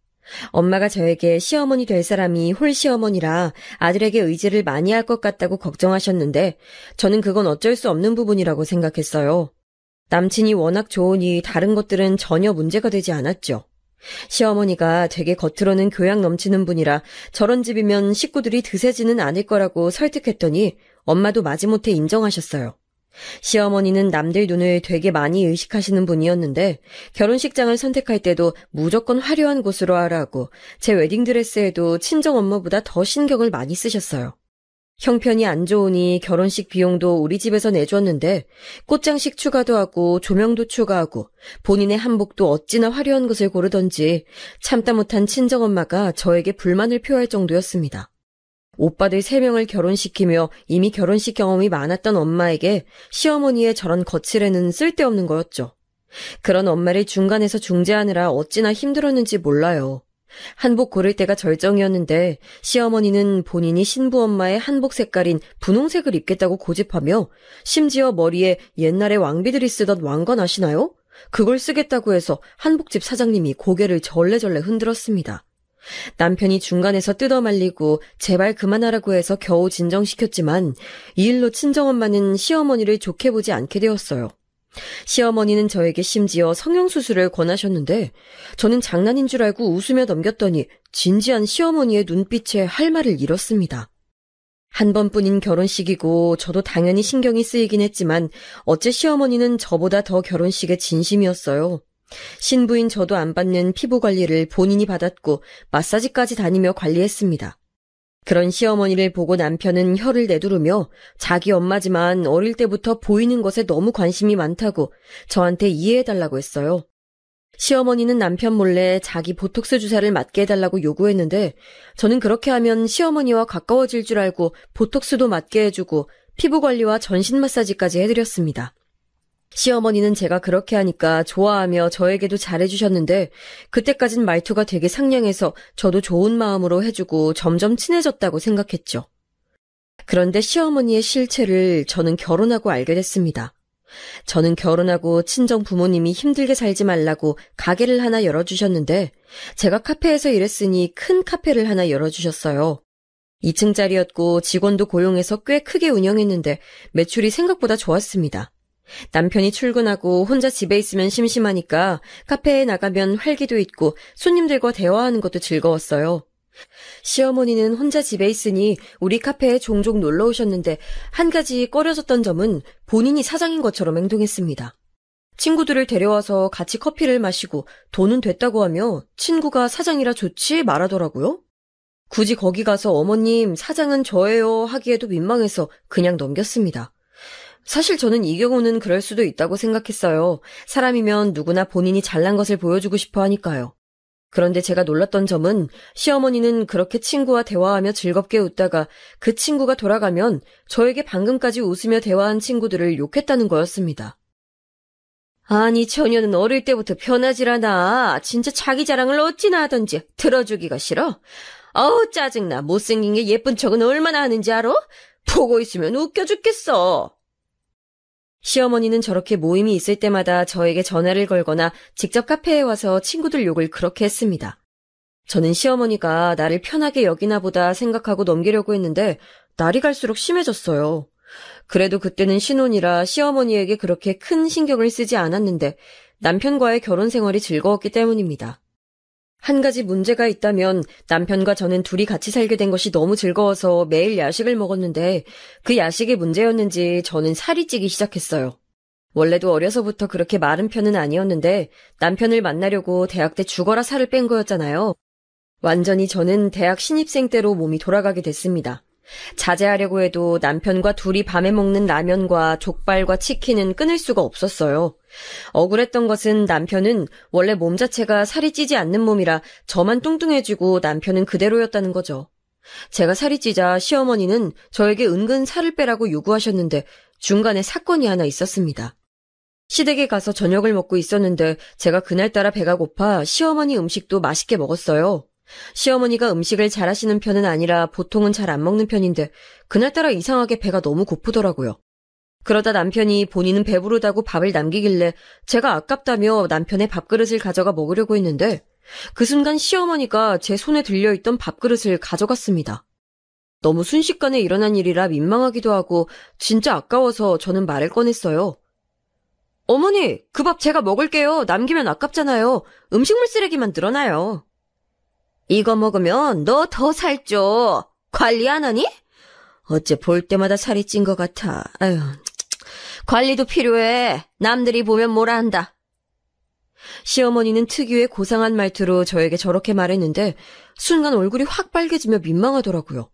엄마가 저에게 시어머니 될 사람이 홀시어머니라 아들에게 의지를 많이 할 것 같다고 걱정하셨는데 저는 그건 어쩔 수 없는 부분이라고 생각했어요. 남친이 워낙 좋으니 다른 것들은 전혀 문제가 되지 않았죠. 시어머니가 되게 겉으로는 교양 넘치는 분이라 저런 집이면 식구들이 드세지는 않을 거라고 설득했더니 엄마도 마지못해 인정하셨어요. 시어머니는 남들 눈을 되게 많이 의식하시는 분이었는데 결혼식장을 선택할 때도 무조건 화려한 곳으로 하라고 제 웨딩드레스에도 친정엄마보다 더 신경을 많이 쓰셨어요. 형편이 안 좋으니 결혼식 비용도 우리 집에서 내줬는데 꽃장식 추가도 하고 조명도 추가하고 본인의 한복도 어찌나 화려한 것을 고르던지 참다 못한 친정엄마가 저에게 불만을 표할 정도였습니다. 오빠들 3명을 결혼시키며 이미 결혼식 경험이 많았던 엄마에게 시어머니의 저런 거칠애는 쓸데없는 거였죠. 그런 엄마를 중간에서 중재하느라 어찌나 힘들었는지 몰라요. 한복 고를 때가 절정이었는데 시어머니는 본인이 신부 엄마의 한복 색깔인 분홍색을 입겠다고 고집하며 심지어 머리에 옛날에 왕비들이 쓰던 왕관 아시나요? 그걸 쓰겠다고 해서 한복집 사장님이 고개를 절레절레 흔들었습니다. 남편이 중간에서 뜯어말리고 제발 그만하라고 해서 겨우 진정시켰지만 이 일로 친정엄마는 시어머니를 좋게 보지 않게 되었어요. 시어머니는 저에게 심지어 성형수술을 권하셨는데 저는 장난인 줄 알고 웃으며 넘겼더니 진지한 시어머니의 눈빛에 할 말을 잃었습니다. 한 번뿐인 결혼식이고 저도 당연히 신경이 쓰이긴 했지만 어째 시어머니는 저보다 더 결혼식에 진심이었어요. 신부인 저도 안 받는 피부 관리를 본인이 받았고 마사지까지 다니며 관리했습니다. 그런 시어머니를 보고 남편은 혀를 내두르며 자기 엄마지만 어릴 때부터 보이는 것에 너무 관심이 많다고 저한테 이해해달라고 했어요. 시어머니는 남편 몰래 자기 보톡스 주사를 맞게 해달라고 요구했는데 저는 그렇게 하면 시어머니와 가까워질 줄 알고 보톡스도 맞게 해주고 피부 관리와 전신 마사지까지 해드렸습니다. 시어머니는 제가 그렇게 하니까 좋아하며 저에게도 잘해주셨는데 그때까진 말투가 되게 상냥해서 저도 좋은 마음으로 해주고 점점 친해졌다고 생각했죠. 그런데 시어머니의 실체를 저는 결혼하고 알게 됐습니다. 저는 결혼하고 친정 부모님이 힘들게 살지 말라고 가게를 하나 열어주셨는데 제가 카페에서 일했으니 큰 카페를 하나 열어주셨어요. 2층짜리였고 직원도 고용해서 꽤 크게 운영했는데 매출이 생각보다 좋았습니다. 남편이 출근하고 혼자 집에 있으면 심심하니까 카페에 나가면 활기도 있고 손님들과 대화하는 것도 즐거웠어요. 시어머니는 혼자 집에 있으니 우리 카페에 종종 놀러 오셨는데 한 가지 꺼려졌던 점은 본인이 사장인 것처럼 행동했습니다. 친구들을 데려와서 같이 커피를 마시고 돈은 됐다고 하며 친구가 사장이라 좋지 말하더라고요. 굳이 거기 가서 어머님 사장은 저예요 하기에도 민망해서 그냥 넘겼습니다. 사실 저는 이 경우는 그럴 수도 있다고 생각했어요. 사람이면 누구나 본인이 잘난 것을 보여주고 싶어 하니까요. 그런데 제가 놀랐던 점은 시어머니는 그렇게 친구와 대화하며 즐겁게 웃다가 그 친구가 돌아가면 저에게 방금까지 웃으며 대화한 친구들을 욕했다는 거였습니다. 아니 처녀는 어릴 때부터 편하질 않아. 진짜 자기 자랑을 어찌나 하던지 들어주기가 싫어. 어우 짜증나. 못생긴 게 예쁜 척은 얼마나 하는지 알아? 보고 있으면 웃겨 죽겠어. 시어머니는 저렇게 모임이 있을 때마다 저에게 전화를 걸거나 직접 카페에 와서 친구들 욕을 그렇게 했습니다. 저는 시어머니가 나를 편하게 여기나 보다 생각하고 넘기려고 했는데 날이 갈수록 심해졌어요. 그래도 그때는 신혼이라 시어머니에게 그렇게 큰 신경을 쓰지 않았는데 남편과의 결혼 생활이 즐거웠기 때문입니다. 한 가지 문제가 있다면 남편과 저는 둘이 같이 살게 된 것이 너무 즐거워서 매일 야식을 먹었는데 그 야식이 문제였는지 저는 살이 찌기 시작했어요. 원래도 어려서부터 그렇게 마른 편은 아니었는데 남편을 만나려고 대학 때 죽어라 살을 뺀 거였잖아요. 완전히 저는 대학 신입생 때로 몸이 돌아가게 됐습니다. 자제하려고 해도 남편과 둘이 밤에 먹는 라면과 족발과 치킨은 끊을 수가 없었어요. 억울했던 것은 남편은 원래 몸 자체가 살이 찌지 않는 몸이라 저만 뚱뚱해지고 남편은 그대로였다는 거죠. 제가 살이 찌자 시어머니는 저에게 은근 살을 빼라고 요구하셨는데 중간에 사건이 하나 있었습니다. 시댁에 가서 저녁을 먹고 있었는데 제가 그날따라 배가 고파 시어머니 음식도 맛있게 먹었어요. 시어머니가 음식을 잘하시는 편은 아니라 보통은 잘 안 먹는 편인데 그날따라 이상하게 배가 너무 고프더라고요. 그러다 남편이 본인은 배부르다고 밥을 남기길래 제가 아깝다며 남편의 밥그릇을 가져가 먹으려고 했는데 그 순간 시어머니가 제 손에 들려있던 밥그릇을 가져갔습니다. 너무 순식간에 일어난 일이라 민망하기도 하고 진짜 아까워서 저는 말을 꺼냈어요. 어머니, 그 밥 제가 먹을게요. 남기면 아깝잖아요. 음식물 쓰레기만 늘어나요. 이거 먹으면 너 더 살쪄. 관리 안 하니? 어째 볼 때마다 살이 찐 것 같아. 아유, 관리도 필요해. 남들이 보면 뭐라 한다. 시어머니는 특유의 고상한 말투로 저에게 저렇게 말했는데 순간 얼굴이 확 빨개지며 민망하더라고요.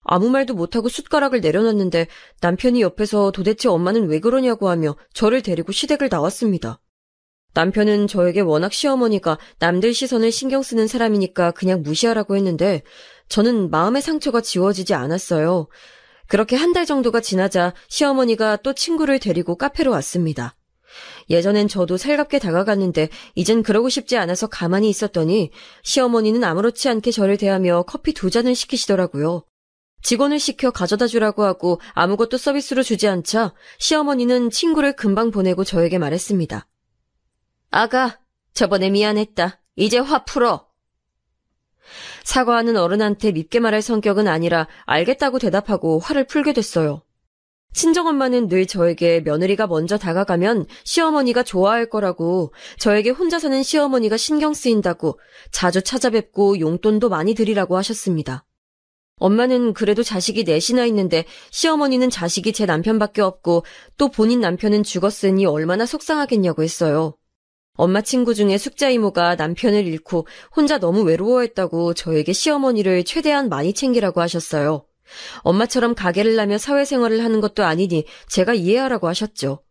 아무 말도 못하고 숟가락을 내려놨는데 남편이 옆에서 도대체 엄마는 왜 그러냐고 하며 저를 데리고 시댁을 나왔습니다. 남편은 저에게 워낙 시어머니가 남들 시선을 신경 쓰는 사람이니까 그냥 무시하라고 했는데 저는 마음의 상처가 지워지지 않았어요. 그렇게 한 달 정도가 지나자 시어머니가 또 친구를 데리고 카페로 왔습니다. 예전엔 저도 살갑게 다가갔는데 이젠 그러고 싶지 않아서 가만히 있었더니 시어머니는 아무렇지 않게 저를 대하며 커피 2잔을 시키시더라고요. 직원을 시켜 가져다 주라고 하고 아무것도 서비스로 주지 않자 시어머니는 친구를 금방 보내고 저에게 말했습니다. 아가, 저번에 미안했다. 이제 화 풀어. 사과하는 어른한테 밉게 말할 성격은 아니라 알겠다고 대답하고 화를 풀게 됐어요. 친정엄마는 늘 저에게 며느리가 먼저 다가가면 시어머니가 좋아할 거라고, 저에게 혼자 사는 시어머니가 신경 쓰인다고, 자주 찾아뵙고 용돈도 많이 드리라고 하셨습니다. 엄마는 그래도 자식이 넷이나 있는데 시어머니는 자식이 제 남편밖에 없고 또 본인 남편은 죽었으니 얼마나 속상하겠냐고 했어요. 엄마 친구 중에 숙자 이모가 남편을 잃고 혼자 너무 외로워했다고 저에게 시어머니를 최대한 많이 챙기라고 하셨어요. 엄마처럼 가게를 나며 사회생활을 하는 것도 아니니 제가 이해하라고 하셨죠.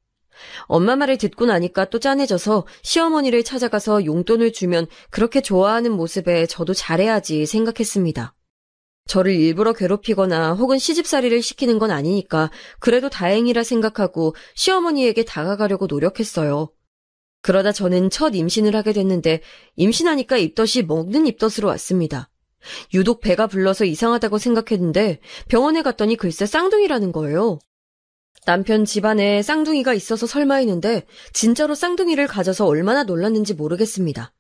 엄마 말을 듣고 나니까 또 짠해져서 시어머니를 찾아가서 용돈을 주면 그렇게 좋아하는 모습에 저도 잘해야지 생각했습니다. 저를 일부러 괴롭히거나 혹은 시집살이를 시키는 건 아니니까 그래도 다행이라 생각하고 시어머니에게 다가가려고 노력했어요. 그러다 저는 첫 임신을 하게 됐는데 임신하니까 입덧이 먹는 입덧으로 왔습니다. 유독 배가 불러서 이상하다고 생각했는데 병원에 갔더니 글쎄 쌍둥이라는 거예요. 남편 집안에 쌍둥이가 있어서 설마 했는데 진짜로 쌍둥이를 가져서 얼마나 놀랐는지 모르겠습니다.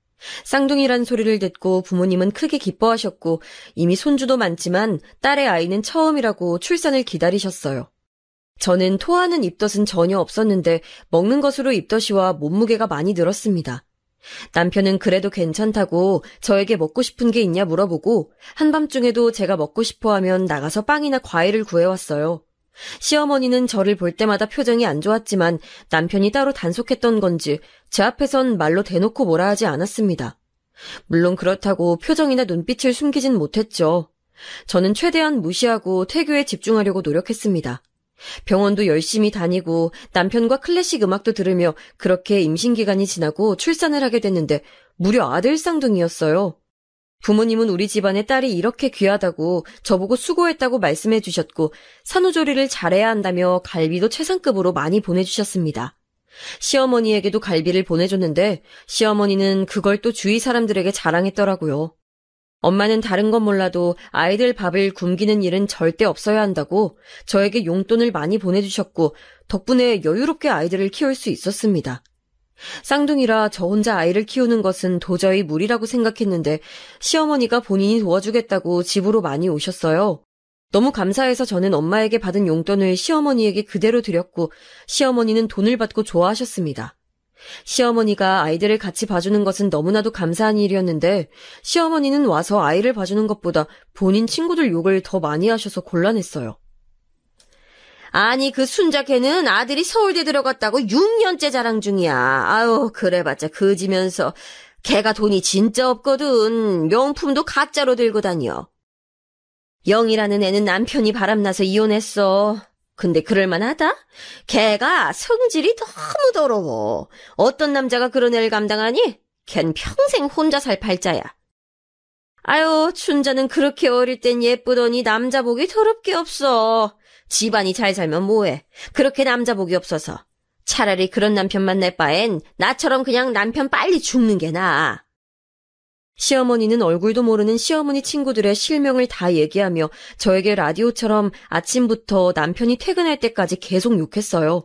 쌍둥이란 소리를 듣고 부모님은 크게 기뻐하셨고 이미 손주도 많지만 딸의 아이는 처음이라고 출산을 기다리셨어요. 저는 토하는 입덧은 전혀 없었는데 먹는 것으로 입덧이와 몸무게가 많이 늘었습니다. 남편은 그래도 괜찮다고 저에게 먹고 싶은 게 있냐 물어보고 한밤중에도 제가 먹고 싶어하면 나가서 빵이나 과일을 구해왔어요. 시어머니는 저를 볼 때마다 표정이 안 좋았지만 남편이 따로 단속했던 건지 제 앞에선 말로 대놓고 뭐라 하지 않았습니다. 물론 그렇다고 표정이나 눈빛을 숨기진 못했죠. 저는 최대한 무시하고 태교에 집중하려고 노력했습니다. 병원도 열심히 다니고 남편과 클래식 음악도 들으며 그렇게 임신기간이 지나고 출산을 하게 됐는데 무려 아들 쌍둥이였어요. 부모님은 우리 집안의 딸이 이렇게 귀하다고 저보고 수고했다고 말씀해 주셨고 산후조리를 잘해야 한다며 갈비도 최상급으로 많이 보내주셨습니다. 시어머니에게도 갈비를 보내줬는데 시어머니는 그걸 또 주위 사람들에게 자랑했더라고요. 엄마는 다른 건 몰라도 아이들 밥을 굶기는 일은 절대 없어야 한다고 저에게 용돈을 많이 보내주셨고 덕분에 여유롭게 아이들을 키울 수 있었습니다. 쌍둥이라 저 혼자 아이를 키우는 것은 도저히 무리라고 생각했는데 시어머니가 본인이 도와주겠다고 집으로 많이 오셨어요. 너무 감사해서 저는 엄마에게 받은 용돈을 시어머니에게 그대로 드렸고 시어머니는 돈을 받고 좋아하셨습니다. 시어머니가 아이들을 같이 봐주는 것은 너무나도 감사한 일이었는데 시어머니는 와서 아이를 봐주는 것보다 본인 친구들 욕을 더 많이 하셔서 곤란했어요. 아니 그 순자 걔는 아들이 서울대 들어갔다고 6년째 자랑 중이야. 아유 그래봤자 그지면서 걔가 돈이 진짜 없거든. 명품도 가짜로 들고 다녀. 영이라는 애는 남편이 바람나서 이혼했어. 근데 그럴만하다? 걔가 성질이 너무 더러워. 어떤 남자가 그런 애를 감당하니? 걘 평생 혼자 살 팔자야. 아유 춘자는 그렇게 어릴 땐 예쁘더니 남자 복이 더럽게 없어. 집안이 잘 살면 뭐해. 그렇게 남자 복이 없어서. 차라리 그런 남편 만날 바엔 나처럼 그냥 남편 빨리 죽는 게 나아. 시어머니는 얼굴도 모르는 시어머니 친구들의 실명을 다 얘기하며 저에게 라디오처럼 아침부터 남편이 퇴근할 때까지 계속 욕했어요.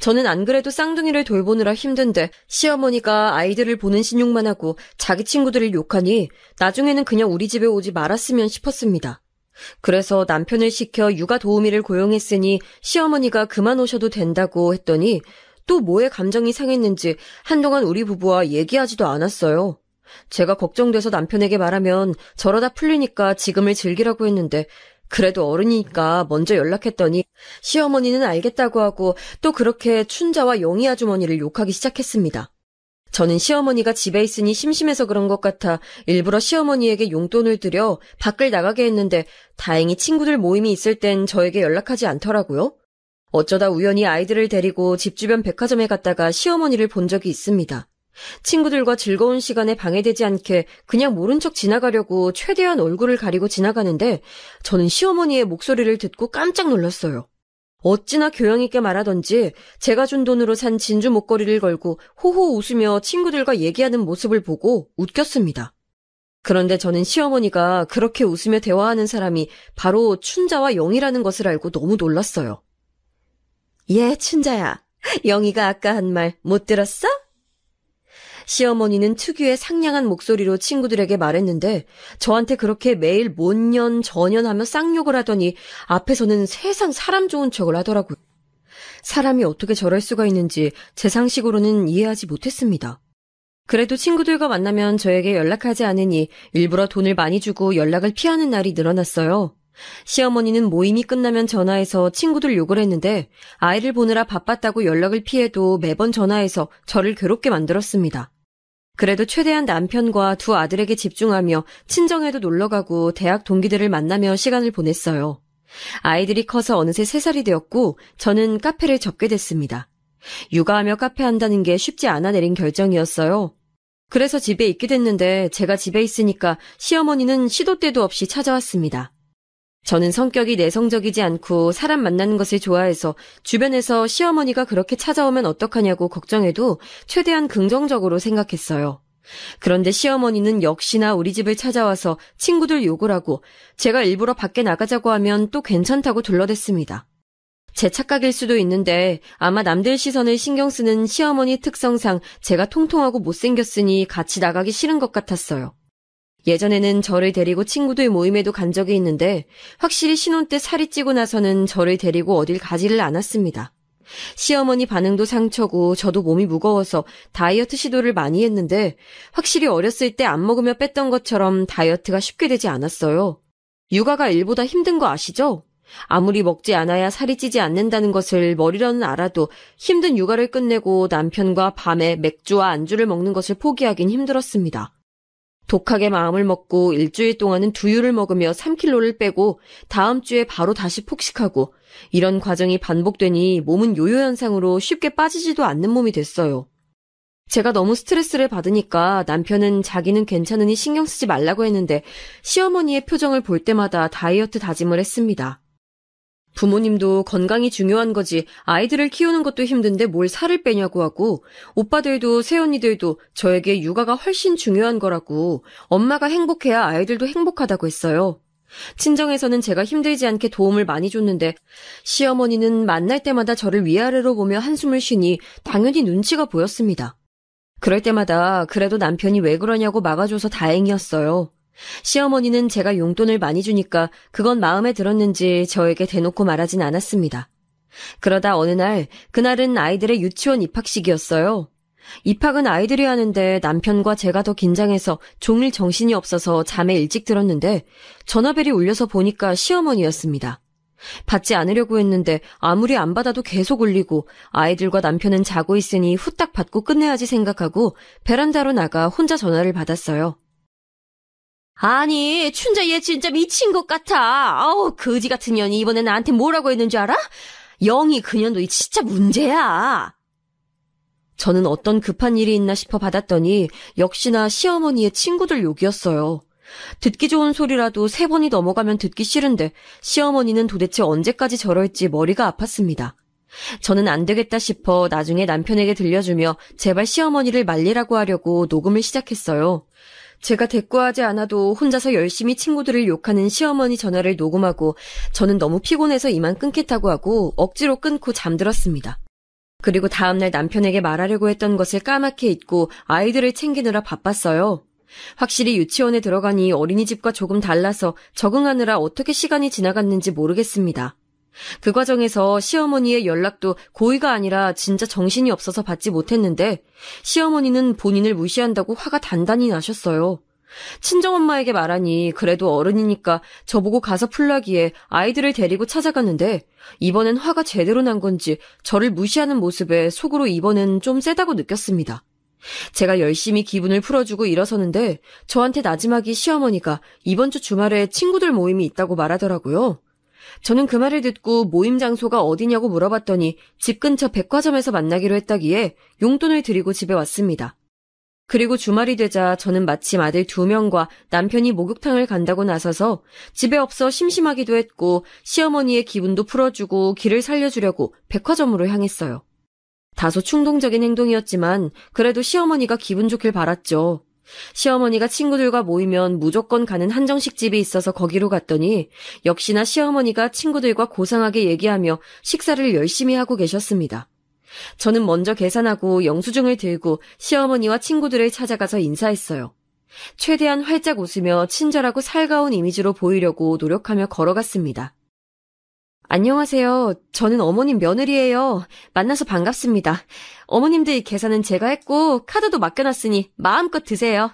저는 안 그래도 쌍둥이를 돌보느라 힘든데 시어머니가 아이들을 보는 신용만 하고 자기 친구들을 욕하니 나중에는 그냥 우리 집에 오지 말았으면 싶었습니다. 그래서 남편을 시켜 육아 도우미를 고용했으니 시어머니가 그만 오셔도 된다고 했더니 또 뭐에 감정이 상했는지 한동안 우리 부부와 얘기하지도 않았어요. 제가 걱정돼서 남편에게 말하면 저러다 풀리니까 지금을 즐기라고 했는데 그래도 어른이니까 먼저 연락했더니 시어머니는 알겠다고 하고 또 그렇게 춘자와 영희 아주머니를 욕하기 시작했습니다. 저는 시어머니가 집에 있으니 심심해서 그런 것 같아 일부러 시어머니에게 용돈을 드려 밖을 나가게 했는데 다행히 친구들 모임이 있을 땐 저에게 연락하지 않더라고요. 어쩌다 우연히 아이들을 데리고 집 주변 백화점에 갔다가 시어머니를 본 적이 있습니다. 친구들과 즐거운 시간에 방해되지 않게 그냥 모른 척 지나가려고 최대한 얼굴을 가리고 지나가는데 저는 시어머니의 목소리를 듣고 깜짝 놀랐어요. 어찌나 교양 있게 말하던지 제가 준 돈으로 산 진주 목걸이를 걸고 호호 웃으며 친구들과 얘기하는 모습을 보고 웃겼습니다. 그런데 저는 시어머니가 그렇게 웃으며 대화하는 사람이 바로 춘자와 영희라는 것을 알고 너무 놀랐어요. 예, 춘자야. 영희가 아까 한 말 못 들었어? 시어머니는 특유의 상냥한 목소리로 친구들에게 말했는데 저한테 그렇게 매일 못년 저년 하며 쌍욕을 하더니 앞에서는 세상 사람 좋은 척을 하더라고요. 사람이 어떻게 저럴 수가 있는지 제 상식으로는 이해하지 못했습니다. 그래도 친구들과 만나면 저에게 연락하지 않으니 일부러 돈을 많이 주고 연락을 피하는 날이 늘어났어요. 시어머니는 모임이 끝나면 전화해서 친구들 욕을 했는데 아이를 보느라 바빴다고 연락을 피해도 매번 전화해서 저를 괴롭게 만들었습니다. 그래도 최대한 남편과 두 아들에게 집중하며 친정에도 놀러가고 대학 동기들을 만나며 시간을 보냈어요. 아이들이 커서 어느새 3살이 되었고 저는 카페를 접게 됐습니다. 육아하며 카페 한다는 게 쉽지 않아 내린 결정이었어요. 그래서 집에 있게 됐는데 제가 집에 있으니까 시어머니는 시도 때도 없이 찾아왔습니다. 저는 성격이 내성적이지 않고 사람 만나는 것을 좋아해서 주변에서 시어머니가 그렇게 찾아오면 어떡하냐고 걱정해도 최대한 긍정적으로 생각했어요. 그런데 시어머니는 역시나 우리 집을 찾아와서 친구들 욕을 하고 제가 일부러 밖에 나가자고 하면 또 괜찮다고 둘러댔습니다. 제 착각일 수도 있는데 아마 남들 시선을 신경 쓰는 시어머니 특성상 제가 통통하고 못생겼으니 같이 나가기 싫은 것 같았어요. 예전에는 저를 데리고 친구들 모임에도 간 적이 있는데 확실히 신혼 때 살이 찌고 나서는 저를 데리고 어딜 가지를 않았습니다. 시어머니 반응도 상처고 저도 몸이 무거워서 다이어트 시도를 많이 했는데 확실히 어렸을 때 안 먹으며 뺐던 것처럼 다이어트가 쉽게 되지 않았어요. 육아가 일보다 힘든 거 아시죠? 아무리 먹지 않아야 살이 찌지 않는다는 것을 머리로는 알아도 힘든 육아를 끝내고 남편과 밤에 맥주와 안주를 먹는 것을 포기하긴 힘들었습니다. 독하게 마음을 먹고 일주일 동안은 두유를 먹으며 3kg를 빼고 다음 주에 바로 다시 폭식하고 이런 과정이 반복되니 몸은 요요 현상으로 쉽게 빠지지도 않는 몸이 됐어요. 제가 너무 스트레스를 받으니까 남편은 자기는 괜찮으니 신경 쓰지 말라고 했는데 시어머니의 표정을 볼 때마다 다이어트 다짐을 했습니다. 부모님도 건강이 중요한 거지 아이들을 키우는 것도 힘든데 뭘 살을 빼냐고 하고 오빠들도 새언니들도 저에게 육아가 훨씬 중요한 거라고 엄마가 행복해야 아이들도 행복하다고 했어요. 친정에서는 제가 힘들지 않게 도움을 많이 줬는데 시어머니는 만날 때마다 저를 위아래로 보며 한숨을 쉬니 당연히 눈치가 보였습니다. 그럴 때마다 그래도 남편이 왜 그러냐고 막아줘서 다행이었어요. 시어머니는 제가 용돈을 많이 주니까 그건 마음에 들었는지 저에게 대놓고 말하진 않았습니다. 그러다 어느 날, 그날은 아이들의 유치원 입학식이었어요. 입학은 아이들이 하는데 남편과 제가 더 긴장해서 종일 정신이 없어서 잠에 일찍 들었는데 전화벨이 울려서 보니까 시어머니였습니다. 받지 않으려고 했는데 아무리 안 받아도 계속 울리고 아이들과 남편은 자고 있으니 후딱 받고 끝내야지 생각하고 베란다로 나가 혼자 전화를 받았어요. 아니, 춘자 얘 진짜 미친 것 같아. 아우, 거지 같은 년이 이번에 나한테 뭐라고 했는지 알아? 영희 그 년도 진짜 문제야. 저는 어떤 급한 일이 있나 싶어 받았더니 역시나 시어머니의 친구들 욕이었어요. 듣기 좋은 소리라도 3번이 넘어가면 듣기 싫은데 시어머니는 도대체 언제까지 저럴지 머리가 아팠습니다. 저는 안 되겠다 싶어 나중에 남편에게 들려주며 제발 시어머니를 말리라고 하려고 녹음을 시작했어요. 제가 대꾸하지 않아도 혼자서 열심히 친구들을 욕하는 시어머니 전화를 녹음하고 저는 너무 피곤해서 이만 끊겠다고 하고 억지로 끊고 잠들었습니다. 그리고 다음날 남편에게 말하려고 했던 것을 까맣게 잊고 아이들을 챙기느라 바빴어요. 확실히 유치원에 들어가니 어린이집과 조금 달라서 적응하느라 어떻게 시간이 지나갔는지 모르겠습니다. 그 과정에서 시어머니의 연락도 고의가 아니라 진짜 정신이 없어서 받지 못했는데 시어머니는 본인을 무시한다고 화가 단단히 나셨어요. 친정엄마에게 말하니 그래도 어른이니까 저보고 가서 풀라기에 아이들을 데리고 찾아갔는데 이번엔 화가 제대로 난 건지 저를 무시하는 모습에 속으로 이번엔 좀 세다고 느꼈습니다. 제가 열심히 기분을 풀어주고 일어서는데 저한테 나지막이 시어머니가 이번 주 주말에 친구들 모임이 있다고 말하더라고요. 저는 그 말을 듣고 모임 장소가 어디냐고 물어봤더니 집 근처 백화점에서 만나기로 했다기에 용돈을 드리고 집에 왔습니다. 그리고 주말이 되자 저는 마침 아들 2명과 남편이 목욕탕을 간다고 나서서 집에 없어 심심하기도 했고 시어머니의 기분도 풀어주고 길을 살려주려고 백화점으로 향했어요. 다소 충동적인 행동이었지만 그래도 시어머니가 기분 좋길 바랐죠. 시어머니가 친구들과 모이면 무조건 가는 한정식 집이 있어서 거기로 갔더니 역시나 시어머니가 친구들과 고상하게 얘기하며 식사를 열심히 하고 계셨습니다. 저는 먼저 계산하고 영수증을 들고 시어머니와 친구들을 찾아가서 인사했어요. 최대한 활짝 웃으며 친절하고 살가운 이미지로 보이려고 노력하며 걸어갔습니다. 안녕하세요. 저는 어머님 며느리예요. 만나서 반갑습니다. 어머님들 계산은 제가 했고 카드도 맡겨놨으니 마음껏 드세요.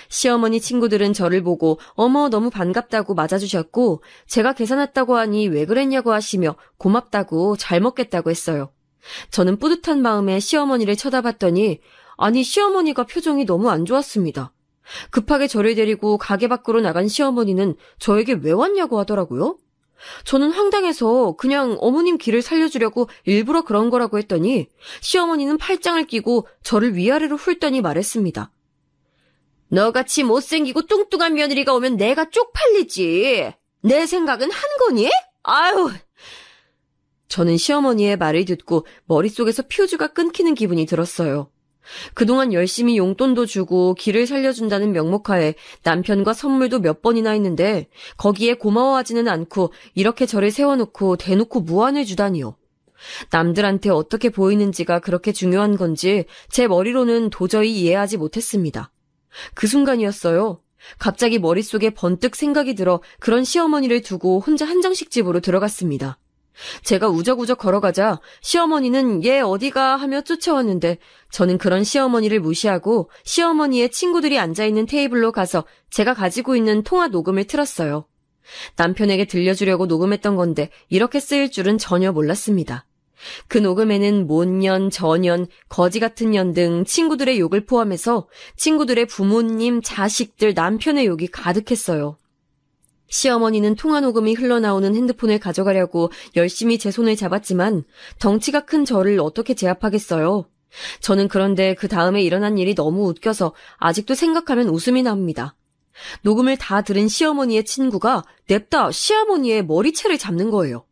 시어머니 친구들은 저를 보고 어머 너무 반갑다고 맞아주셨고 제가 계산했다고 하니 왜 그랬냐고 하시며 고맙다고 잘 먹겠다고 했어요. 저는 뿌듯한 마음에 시어머니를 쳐다봤더니 아니 시어머니가 표정이 너무 안 좋았습니다. 급하게 저를 데리고 가게 밖으로 나간 시어머니는 저에게 왜 왔냐고 하더라고요. 저는 황당해서 그냥 어머님 길을 살려주려고 일부러 그런 거라고 했더니 시어머니는 팔짱을 끼고 저를 위아래로 훑더니 말했습니다. 너같이 못생기고 뚱뚱한 며느리가 오면 내가 쪽팔리지. 내 생각은 한 거니? 아유. 저는 시어머니의 말을 듣고 머릿속에서 퓨즈가 끊기는 기분이 들었어요. 그동안 열심히 용돈도 주고 길을 살려준다는 명목하에 남편과 선물도 몇 번이나 했는데 거기에 고마워하지는 않고 이렇게 저를 세워놓고 대놓고 무안을 주다니요. 남들한테 어떻게 보이는지가 그렇게 중요한 건지 제 머리로는 도저히 이해하지 못했습니다. 그 순간이었어요. 갑자기 머릿속에 번뜩 생각이 들어 그런 시어머니를 두고 혼자 한정식 집으로 들어갔습니다. 제가 우적우적 걸어가자 시어머니는 얘 어디가 하며 쫓아왔는데 저는 그런 시어머니를 무시하고 시어머니의 친구들이 앉아있는 테이블로 가서 제가 가지고 있는 통화 녹음을 틀었어요. 남편에게 들려주려고 녹음했던 건데 이렇게 쓰일 줄은 전혀 몰랐습니다. 그 녹음에는 못년, 저년, 거지 같은 년 등 친구들의 욕을 포함해서 친구들의 부모님, 자식들, 남편의 욕이 가득했어요. 시어머니는 통화 녹음이 흘러나오는 핸드폰을 가져가려고 열심히 제 손을 잡았지만 덩치가 큰 저를 어떻게 제압하겠어요. 저는 그런데 그 다음에 일어난 일이 너무 웃겨서 아직도 생각하면 웃음이 납니다. 녹음을 다 들은 시어머니의 친구가 냅다 시어머니의 머리채를 잡는 거예요.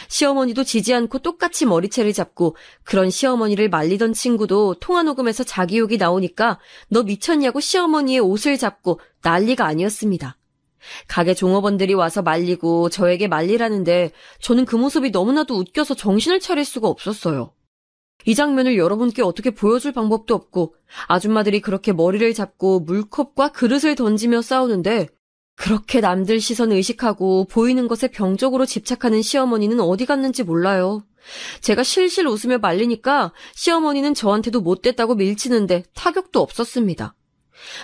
시어머니도 지지 않고 똑같이 머리채를 잡고 그런 시어머니를 말리던 친구도 통화 녹음에서 자기 욕이 나오니까 너 미쳤냐고 시어머니의 옷을 잡고 난리가 아니었습니다. 가게 종업원들이 와서 말리고 저에게 말리라는데 저는 그 모습이 너무나도 웃겨서 정신을 차릴 수가 없었어요. 이 장면을 여러분께 어떻게 보여줄 방법도 없고 아줌마들이 그렇게 머리를 잡고 물컵과 그릇을 던지며 싸우는데 그렇게 남들 시선 의식하고 보이는 것에 병적으로 집착하는 시어머니는 어디 갔는지 몰라요. 제가 실실 웃으며 말리니까 시어머니는 저한테도 못됐다고 밀치는데 타격도 없었습니다.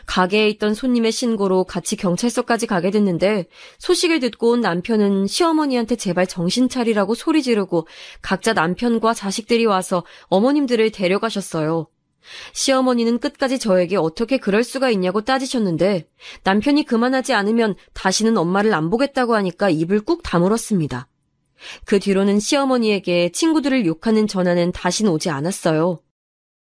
가게에 있던 손님의 신고로 같이 경찰서까지 가게 됐는데 소식을 듣고 온 남편은 시어머니한테 제발 정신 차리라고 소리 지르고 각자 남편과 자식들이 와서 어머님들을 데려가셨어요. 시어머니는 끝까지 저에게 어떻게 그럴 수가 있냐고 따지셨는데 남편이 그만하지 않으면 다시는 엄마를 안 보겠다고 하니까 입을 꾹 다물었습니다. 그 뒤로는 시어머니에게 친구들을 욕하는 전화는 다시는 오지 않았어요.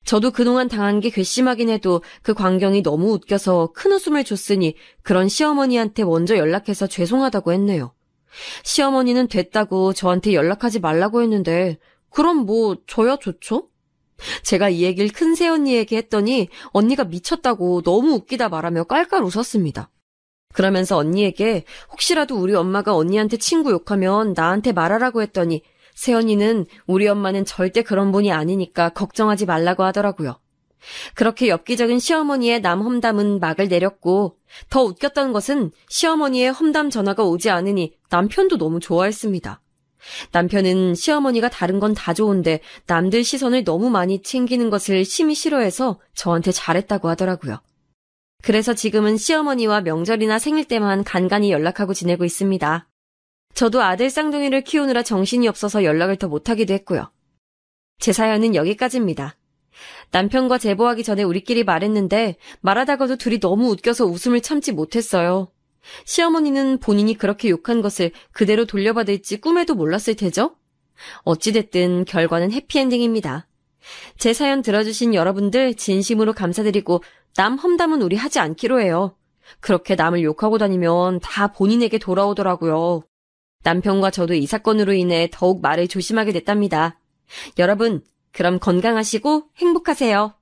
저도 그동안 당한 게 괘씸하긴 해도 그 광경이 너무 웃겨서 큰 웃음을 줬으니 그런 시어머니한테 먼저 연락해서 죄송하다고 했네요. 시어머니는 됐다고 저한테 연락하지 말라고 했는데 그럼 뭐 저야 좋죠? 제가 이 얘기를 큰 새언니에게 했더니 언니가 미쳤다고 너무 웃기다 말하며 깔깔 웃었습니다. 그러면서 언니에게 혹시라도 우리 엄마가 언니한테 친구 욕하면 나한테 말하라고 했더니 새언니는 우리 엄마는 절대 그런 분이 아니니까 걱정하지 말라고 하더라고요. 그렇게 엽기적인 시어머니의 남험담은 막을 내렸고 더 웃겼던 것은 시어머니의 험담 전화가 오지 않으니 남편도 너무 좋아했습니다. 남편은 시어머니가 다른 건 다 좋은데 남들 시선을 너무 많이 챙기는 것을 심히 싫어해서 저한테 잘했다고 하더라고요. 그래서 지금은 시어머니와 명절이나 생일 때만 간간히 연락하고 지내고 있습니다. 저도 아들 쌍둥이를 키우느라 정신이 없어서 연락을 더 못하기도 했고요. 제 사연은 여기까지입니다. 남편과 제보하기 전에 우리끼리 말했는데 말하다가도 둘이 너무 웃겨서 웃음을 참지 못했어요. 시어머니는 본인이 그렇게 욕한 것을 그대로 돌려받을지 꿈에도 몰랐을 테죠? 어찌됐든 결과는 해피엔딩입니다. 제 사연 들어주신 여러분들 진심으로 감사드리고 남 험담은 우리 하지 않기로 해요. 그렇게 남을 욕하고 다니면 다 본인에게 돌아오더라고요. 남편과 저도 이 사건으로 인해 더욱 말을 조심하게 됐답니다. 여러분, 그럼 건강하시고 행복하세요.